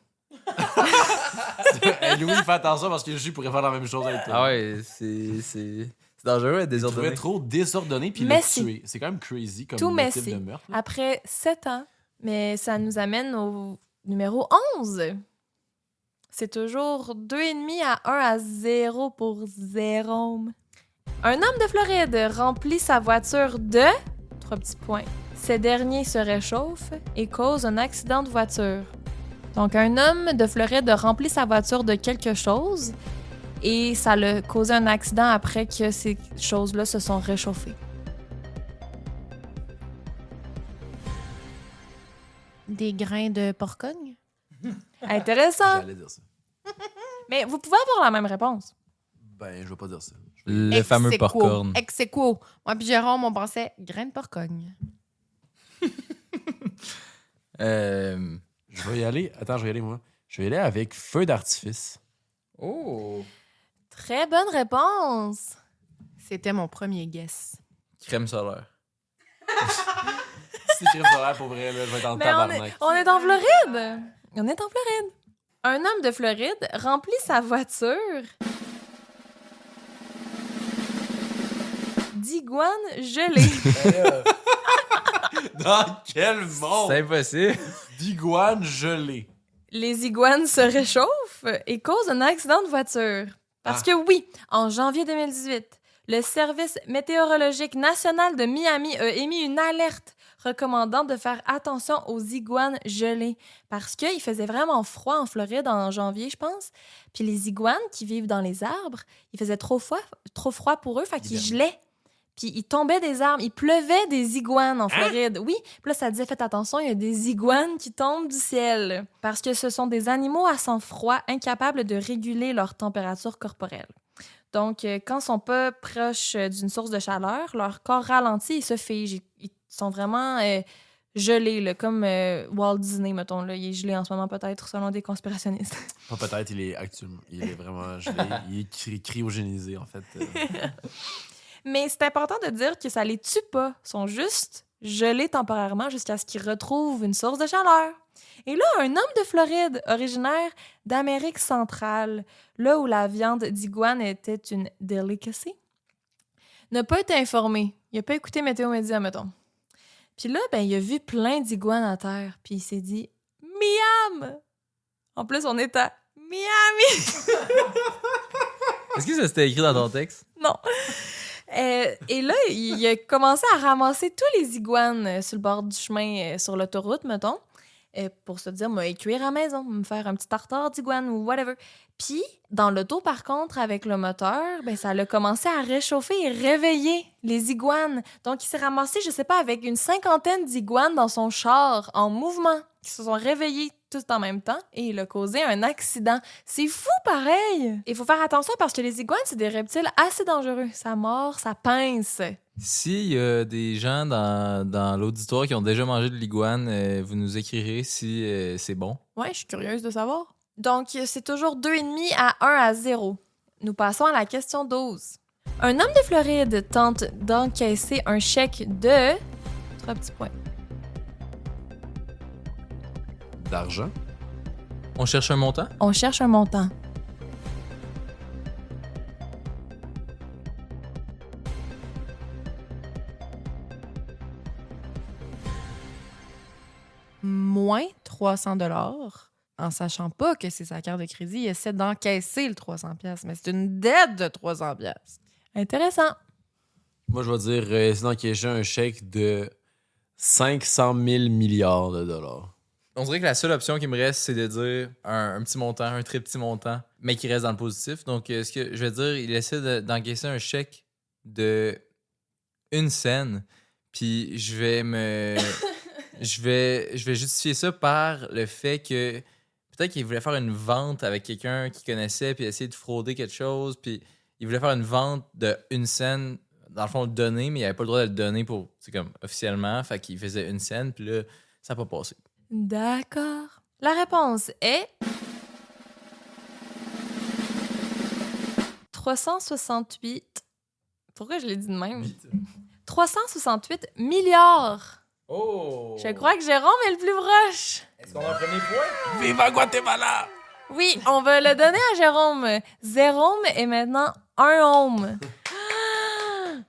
Hey, Louis, fais attention parce que le juge pourrait faire la même chose avec toi. Ah ouais, c'est dangereux d'être Il le trouvait désordonné. trop désordonné puis il Mais l'a si. tué. C'est quand même crazy comme Tout motif messy. de meurtre. là. Après 7 ans, mais ça nous amène au numéro 11. C'est toujours 2,5 à 1 à 0 pour Jérôme. Un homme de Floride remplit sa voiture de... 3 petits points. Ces derniers se réchauffent et causent un accident de voiture. Donc, un homme de Floride remplit sa voiture de quelque chose et ça l'a causé un accident après que ces choses-là se sont réchauffées. Des grains de porcogne? Intéressant! J'allais dire ça. Mais vous pouvez avoir la même réponse. Ben, je vais pas dire ça. Le fameux Ex aequo. popcorn. Ex aequo. Moi puis Jérôme, on pensait grains de porcogne. Je vais y aller. Attends, je vais y aller, moi. Je vais y aller avec feu d'artifice. Oh! Très bonne réponse! C'était mon premier guess. Crème solaire. C'est crème solaire pour vrai, là, je vais être en Mais tabarnak. on est en Floride! On est en Floride. Un homme de Floride remplit sa voiture d'iguanes gelées. Dans quel monde? C'est impossible. D'iguane gelée. Les iguanes se réchauffent et causent un accident de voiture. Parce que oui, en janvier 2018, le Service météorologique national de Miami a émis une alerte recommandant de faire attention aux iguanes gelées. Parce qu'il faisait vraiment froid en Floride en janvier, je pense. Puis les iguanes qui vivent dans les arbres, il faisait trop froid pour eux, fait qu'ils gelaient. Puis il tombait des arbres, il pleuvait des iguanes en Floride. Oui, puis là, ça disait, faites attention, il y a des iguanes qui tombent du ciel. Parce que ce sont des animaux à sang froid, incapables de réguler leur température corporelle. Donc, quand ils sont pas proches d'une source de chaleur, leur corps ralentit et se fige. Ils sont vraiment gelé, là, comme Walt Disney, mettons. Là. Il est gelé en ce moment, peut-être, selon des conspirationnistes. Pas peut-être, il est actuellement. Il est vraiment gelé. Il est cryogénisé, en fait. Mais c'est important de dire que ça les tue pas. Ils sont juste gelés temporairement jusqu'à ce qu'ils retrouvent une source de chaleur. Et là, un homme de Floride, originaire d'Amérique centrale, là où la viande d'iguane était une delicacy, n'a pas été informé. Il n'a pas écouté Météo Média, mettons. Puis là, ben, il a vu plein d'iguanes à terre, puis il s'est dit « Miam! » En plus, on est à Miami! Est-ce que ça s'était écrit dans ton texte? Non. Et là, il a commencé à ramasser tous les iguanes sur le bord du chemin, sur l'autoroute, mettons, pour se dire, moi, cuire à la maison, me faire un petit tartare d'iguane ou whatever. Puis, dans l'auto, par contre, avec le moteur, ben, ça a commencé à réchauffer et réveiller les iguanes. Donc, il s'est ramassé, je sais pas, avec une 50aine d'iguanes dans son char, en mouvement, qui se sont réveillés tous en même temps, et il a causé un accident. C'est fou, pareil! Il faut faire attention parce que les iguanes, c'est des reptiles assez dangereux. Ça mord, ça pince. S'il y a des gens dans l'auditoire qui ont déjà mangé de l'iguane, vous nous écrirez si c'est bon. Ouais, je suis curieuse de savoir. Donc, c'est toujours 2,5 à 1-0. Nous passons à la question 12. Un homme de Floride tente d'encaisser un chèque de... 3 petits points. D'argent. On cherche un montant? On cherche un montant. Moins 300 $, en sachant pas que c'est sa carte de crédit, il essaie d'encaisser le 300 $, mais c'est une dette de 300 $. Intéressant. Moi, je vais dire, c'est d'encaisser un chèque de 500 000 milliards de dollars. On dirait que la seule option qui me reste, c'est de dire un petit montant, un très petit montant, mais qui reste dans le positif. Donc, ce que je vais dire, il essaie d'encaisser un chèque de 1 cent, puis je vais justifier ça par le fait que peut-être qu'il voulait faire une vente avec quelqu'un qu'il connaissait, puis essayer de frauder quelque chose, puis il voulait faire une vente de 1 cent, dans le fond, le donner, mais il n'avait pas le droit de le donner pour, c'est comme, officiellement, fait qu'il faisait 1 cent, puis là, ça n'a pas passé. D'accord. La réponse est... 368... Pourquoi je l'ai dit de même? 368 milliards! Oh! Je crois que Jérôme est le plus proche. Est-ce qu'on a un premier point? Viva Guatemala! Oui, on va le donner à Jérôme. Jérôme est maintenant un homme. Ah!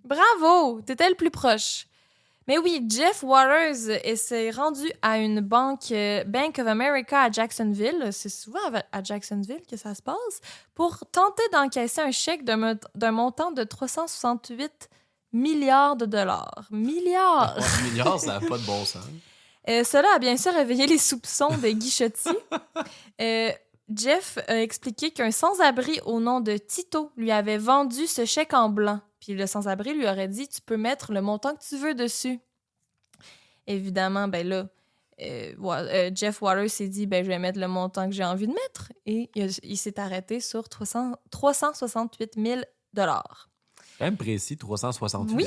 Bravo, t'étais le plus proche. Mais oui, Jeff Waters s'est rendu à une banque, Bank of America à Jacksonville, c'est souvent à Jacksonville que ça se passe, pour tenter d'encaisser un chèque d'un montant de 368 milliards de dollars. Milliards! 3 milliards, ça n'a pas de bon sens. Cela a bien sûr réveillé les soupçons de Guichetti. Jeff a expliqué qu'un sans-abri au nom de Tito lui avait vendu ce chèque en blanc. Puis le sans-abri lui aurait dit « Tu peux mettre le montant que tu veux dessus. » Évidemment, ben là, Jeff Waters s'est dit « Ben je vais mettre le montant que j'ai envie de mettre. » Et il s'est arrêté sur 368 000 dollars. Quand même précis, 368. Oui.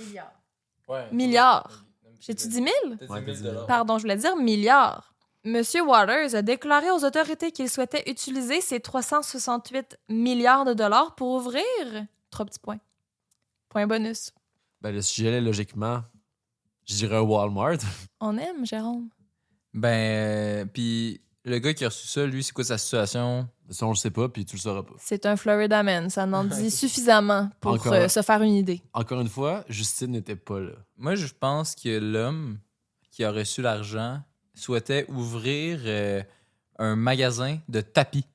Milliards. Ouais. Milliards. J'ai-tu dit 1000? T'as dit 1000 $. Pardon, je voulais dire milliards. Monsieur Waters a déclaré aux autorités qu'il souhaitait utiliser ces 368 milliards de dollars pour ouvrir... 3 petits points. Point bonus. Ben, le sujet, logiquement, je dirais un Walmart. On aime, Jérôme. Ben, puis le gars qui a reçu ça, lui, c'est quoi sa situation? Ça, on le sait pas, puis tu le sauras pas. C'est un Florida man. Ça en dit suffisamment pour Encore. se faire une idée. Encore une fois, Justine n'était pas là. Moi, je pense que l'homme qui a reçu l'argent souhaitait ouvrir un magasin de tapis.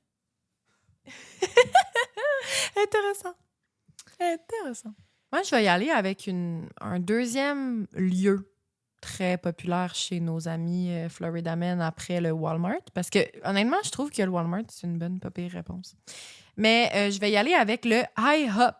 Intéressant. Intéressant. Moi, je vais y aller avec un deuxième lieu très populaire chez nos amis Florida Men après le Walmart. Parce que, honnêtement, je trouve que le Walmart, c'est une bonne pas pire réponse. Mais je vais y aller avec le IHOP.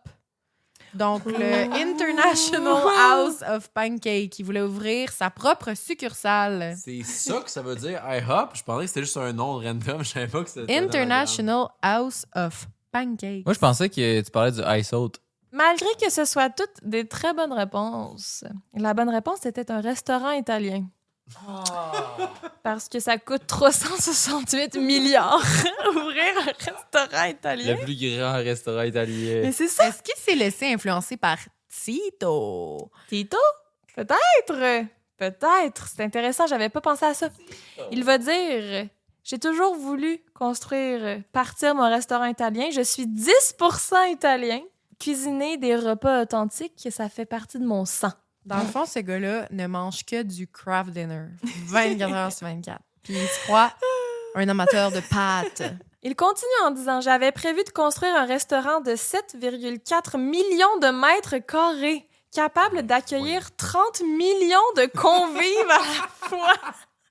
Donc, le International House of Pancake, qui voulait ouvrir sa propre succursale. C'est ça que ça veut dire, IHOP? Je pensais que c'était juste un nom random. Je savais pas que c'était... International House of Pancake. Moi, je pensais que tu parlais du Ice Out. Malgré que ce soit toutes des très bonnes réponses, la bonne réponse était un restaurant italien. Parce que ça coûte 368 milliards ouvrir un restaurant italien. Le plus grand restaurant italien. Mais c'est ça. Est-ce qu'il s'est laissé influencer par Tito? Tito? Peut-être. Peut-être. C'est intéressant, j'avais pas pensé à ça. Il va dire j'ai toujours voulu partir mon restaurant italien. Je suis 10% italien. Cuisiner des repas authentiques, ça fait partie de mon sang. Dans le fond, ce gars-là ne mange que du craft dinner 24 heures sur 24. Puis il se croit un amateur de pâtes. Il continue en disant j'avais prévu de construire un restaurant de 7,4 millions de mètres carrés, capable d'accueillir 30 millions de convives à la fois.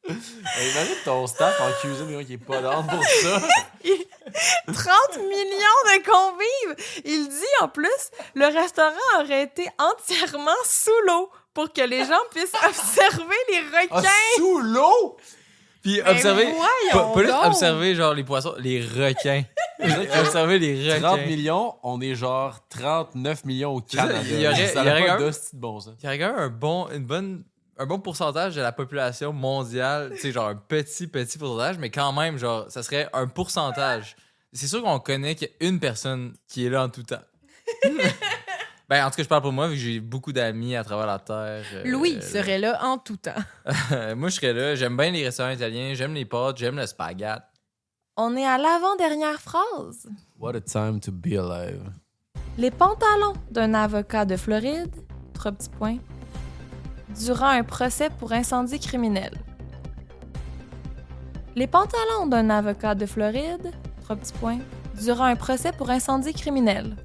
Imagine ton staff en cuisine qui est pas down pour ça. 30 millions de convives! Il dit en plus, le restaurant aurait été entièrement sous l'eau pour que les gens puissent observer les requins. Ah, sous l'eau? Puis observer, voyons pas juste donc. observer genre les poissons, les requins. Observer les requins. 30 millions, on est genre 39 millions au Canada. Il y aurait- ça il y n'a aurait pas un- d'hostie de bon sens. Il y aurait quand même un bon pourcentage de la population mondiale, tu sais, genre un petit pourcentage, mais quand même, genre, ça serait un pourcentage. C'est sûr qu'on connaît qu'il y a une personne qui est là en tout temps. Ben, en tout cas, je parle pour moi, vu que j'ai beaucoup d'amis à travers la Terre. Louis serait là en tout temps. Moi, je serais là. J'aime bien les restaurants italiens, j'aime les pâtes, j'aime le spaghette. On est à l'avant-dernière phrase. What a time to be alive. Les pantalons d'un avocat de Floride, 3 petits points, durant un procès pour incendie criminel. Les pantalons d'un avocat de Floride, 3 petits points, durant un procès pour incendie criminel.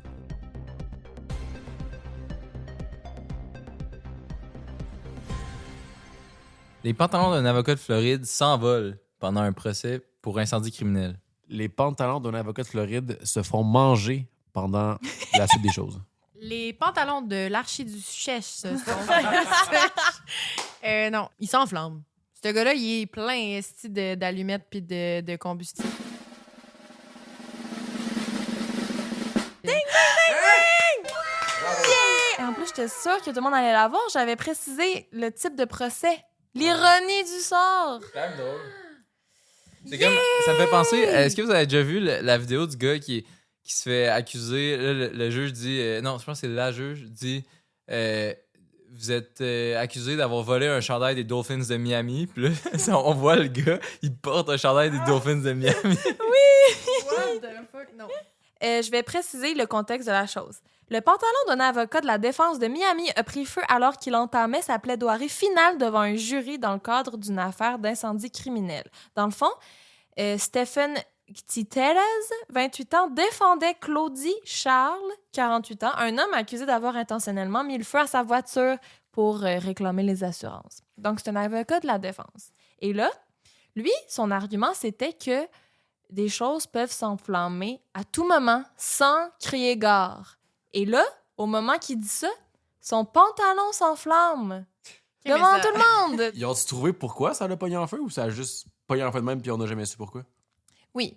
Les pantalons d'un avocat de Floride s'envolent pendant un procès pour incendie criminel. Les pantalons d'un avocat de Floride se font manger pendant la suite des choses. Les pantalons de l'archiduchesse sont... non, ils s'enflamment. Ce gars-là, il est plein esti, d'allumettes puis de combustible. Et en plus, j'étais sûre que tout le monde allait l'avoir. J'avais précisé le type de procès. L'ironie du sort. C'est quand même drôle. C'est comme, ça me fait penser, est-ce que vous avez déjà vu la vidéo du gars qui se fait accuser? Là, le juge dit, non, je pense que c'est la juge, dit, vous êtes accusé d'avoir volé un chandail des Dolphins de Miami. Puis là, on voit le gars, il porte un chandail des Dolphins de Miami. What the fuck? Non. Je vais préciser le contexte de la chose. Le pantalon d'un avocat de la défense de Miami a pris feu alors qu'il entamait sa plaidoirie finale devant un jury dans le cadre d'une affaire d'incendie criminel. Dans le fond, Stephen Titérez, 28 ans, défendait Claudie Charles, 48 ans, un homme accusé d'avoir intentionnellement mis le feu à sa voiture pour réclamer les assurances. Donc, c'est un avocat de la défense. Et là, lui, son argument, c'était que des choses peuvent s'enflammer à tout moment sans crier gare. Et là, au moment qu'il dit ça, son pantalon s'enflamme. Devant tout le monde! Ils ont-tu trouvé pourquoi ça l'a pogné en feu ou ça a juste pogné en feu de même puis on n'a jamais su pourquoi? Oui,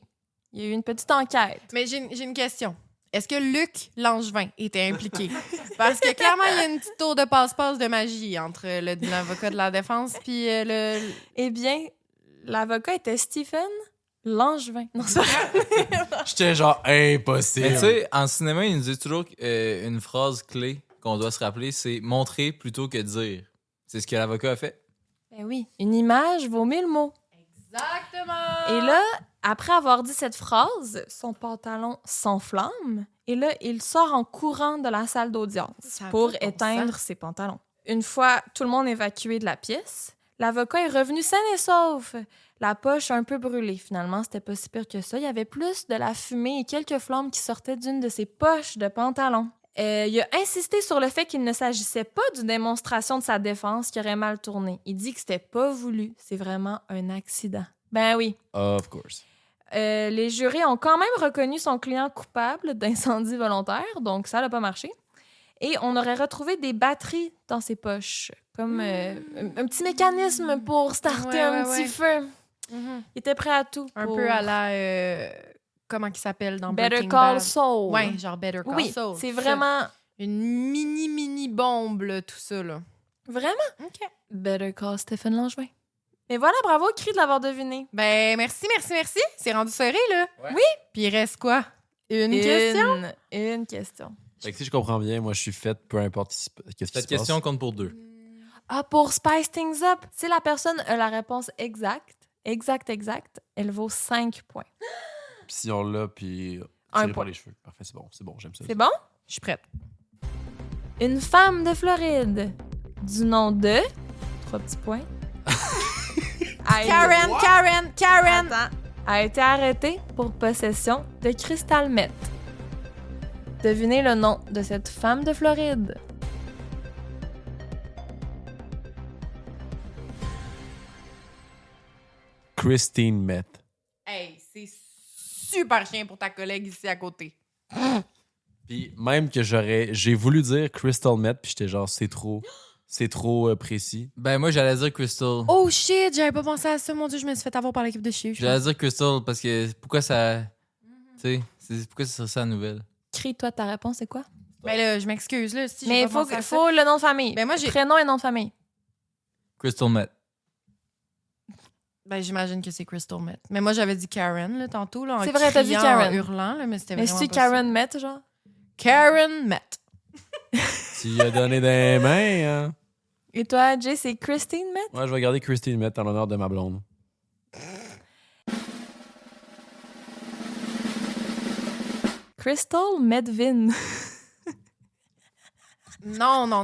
il y a eu une petite enquête. Mais j'ai une question. Est-ce que Luc Langevin était impliqué? Parce que clairement, il y a une petite tour de passe-passe de magie entre l'avocat de la défense puis le... Eh bien, l'avocat était Stephen Langevin. Non, c'est vrai. J'étais genre impossible. Mais tu sais, en cinéma, il nous dit toujours une phrase clé qu'on doit se rappeler, c'est montrer plutôt que dire. C'est ce que l'avocat a fait. Ben oui, une image vaut 1000 mots. Exactement! Et là, après avoir dit cette phrase, son pantalon s'enflamme et là, il sort en courant de la salle d'audience Ça a pour pas de bon éteindre sens. ses pantalons. Une fois tout le monde évacué de la pièce, l'avocat est revenu sain et sauf. La poche un peu brûlée. Finalement, c'était pas si pire que ça. Il y avait plus de la fumée et quelques flammes qui sortaient d'une de ses poches de pantalon. Il a insisté sur le fait qu'il ne s'agissait pas d'une démonstration de sa défense qui aurait mal tourné. Il dit que c'était pas voulu. C'est vraiment un accident. Ben oui. Of course. Les jurés ont quand même reconnu son client coupable d'incendie volontaire, donc ça n'a pas marché. Et on aurait retrouvé des batteries dans ses poches, comme un petit mécanisme pour starter Ouais, un ouais, petit ouais. feu. Mhm. Il était prêt à tout. Un pour peu à la... comment il s'appelle dans Better Breaking Call Bad? Saul. Ouais, genre Better Call Oui, Saul. c'est Ça. vraiment Une mini bombe, là, tout ça, là. Vraiment? OK. Better call Stéphane Langevin. Et voilà, bravo, Cri, de l'avoir deviné. Ben, merci. C'est rendu serré, là. Ouais. Oui. Puis il reste quoi? Une question? Une question. Fait que si je comprends bien, moi, je suis faite, peu importe qu'est-ce qui Cette se question passe. compte pour 2. Ah, pour Spice Things Up, si la personne a la réponse exacte, elle vaut 5 points. Puis si on l'a, puis Un tiré par point. les cheveux. Parfait, c'est bon, j'aime ça. C'est bon? Je suis prête. Une femme de Floride du nom de... 3 petits points. Karen! Attends. A été arrêtée pour possession de cristal meth. Devinez le nom de cette femme de Floride. Christine Meth. Hey, c'est super chien pour ta collègue ici à côté. Puis même que j'ai voulu dire Crystal Meth, puis j'étais genre, c'est trop précis. Ben, moi, j'allais dire Crystal. Oh shit, j'avais pas pensé à ça. Mon Dieu, je me suis fait avoir par l'équipe de chiffres. J'allais dire Crystal parce que pourquoi ça. Tu sais, pourquoi c'est ça la nouvelle? Crie, toi, ta réponse, c'est quoi? Ben là, je m'excuse, là. Si Mais j'ai il pas faut, pensé à ça. faut le nom de famille. Ben moi, j'ai... Prénom et nom de famille. Crystal Meth. Ben j'imagine que c'est Crystal Meth. Mais moi, j'avais dit Karen, là, tantôt, là, en C'est vrai, t'as dit criant, Karen. en hurlant, là, mais c'était Mais vraiment c'est pas Karen Met, genre? ça. Karen Meth. Tu y as donné des mains, hein? Et toi, Jay, c'est Christine Met? Ouais, je vais garder Christine Meth en l'honneur de ma blonde. Crystal Medvin. Non. Non,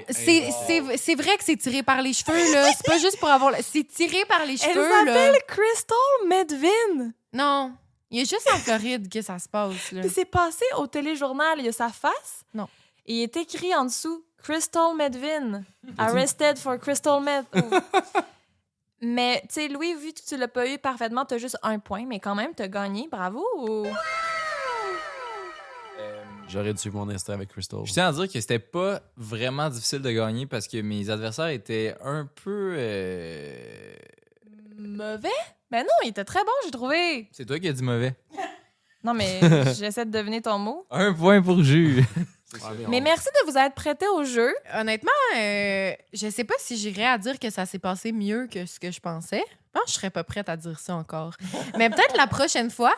C'est c'est vrai que c'est tiré par les cheveux, là. C'est pas juste pour avoir... C'est tiré par les Elle cheveux, là. s'appelle Crystal Medvin. Non. Il y a juste en Floride que ça se passe, là. Puis c'est passé au téléjournal. Il y a sa face. Non. Et il est écrit en dessous Crystal Medvin. Arrested for Crystal Med. Oh. Mais, tu sais, Louis, vu que tu l'as pas eu parfaitement, t'as juste 1 point. Mais quand même, t'as gagné. Bravo. J'aurais dû suivre mon instinct avec Crystal. Je tiens à dire que c'était pas vraiment difficile de gagner parce que mes adversaires étaient un peu. Mauvais? Ben non, il était très bon, j'ai trouvé. C'est toi qui as dit mauvais. Non, mais j'essaie de deviner ton mot. 1 point pour Jus. Mais merci de vous être prêté au jeu. Honnêtement, je sais pas si j'irais à dire que ça s'est passé mieux que ce que je pensais. Je pense que je serais pas prête à dire ça encore. Mais peut-être la prochaine fois,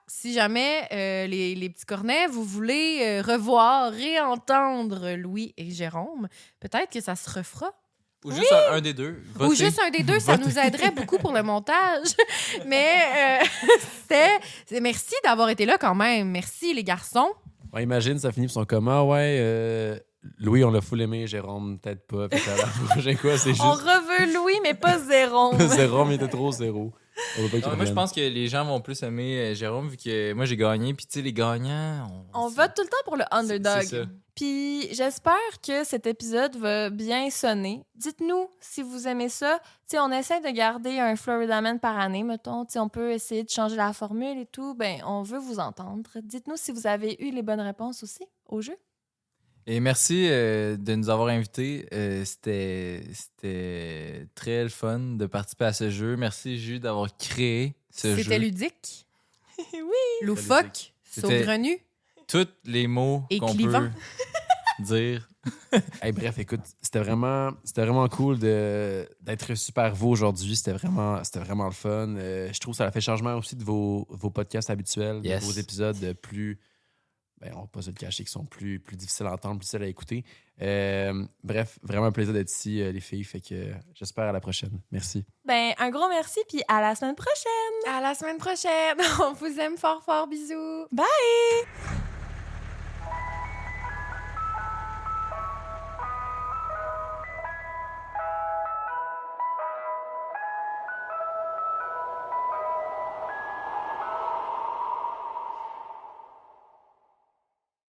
si jamais les petits cornets, vous voulez revoir, réentendre Louis et Jérôme, peut-être que ça se refera. Ou juste un des deux. Ou Votez. juste un des deux, ça nous aiderait beaucoup pour le montage. Mais merci d'avoir été là quand même. Merci les garçons. Ouais, imagine, ça finit, ils sont comme, ah ouais, Louis, on l'a full aimé, Jérôme, peut-être pas. Puis à la prochaine quoi, c'est juste. On reveut Louis, mais pas Zéron. Jérôme, il était trop zéro. On veut pas qu'il Non, moi, je revienne. pense que les gens vont plus aimer Jérôme vu que moi, j'ai gagné. Puis, tu sais, les gagnants. On vote tout le temps pour le underdog. C'est ça. Puis j'espère que cet épisode va bien sonner. Dites-nous si vous aimez ça. Tu sais, on essaie de garder un Florida Man par année, mettons. Tu sais, on peut essayer de changer la formule et tout. Ben, on veut vous entendre. Dites-nous si vous avez eu les bonnes réponses aussi au jeu. Et merci de nous avoir invités. C'était très le fun de participer à ce jeu. Merci, Jus, d'avoir créé ce jeu. C'était ludique, Oui. loufoque, C'était- saugrenu. Tous les mots Et qu'on clivant. peut dire. Hey, bref, écoute, c'était vraiment cool d'être reçu par vous aujourd'hui. C'était vraiment le fun. Je trouve que ça a fait changement aussi de vos podcasts habituels, Yes. de vos épisodes plus. Ben, on va pas se le cacher, qui sont plus difficiles à entendre, plus difficiles à écouter. Bref, vraiment un plaisir d'être ici, les filles. Fait que j'espère à la prochaine. Merci. Ben, un gros merci, puis à la semaine prochaine. À la semaine prochaine. On vous aime fort, fort. Bisous. Bye!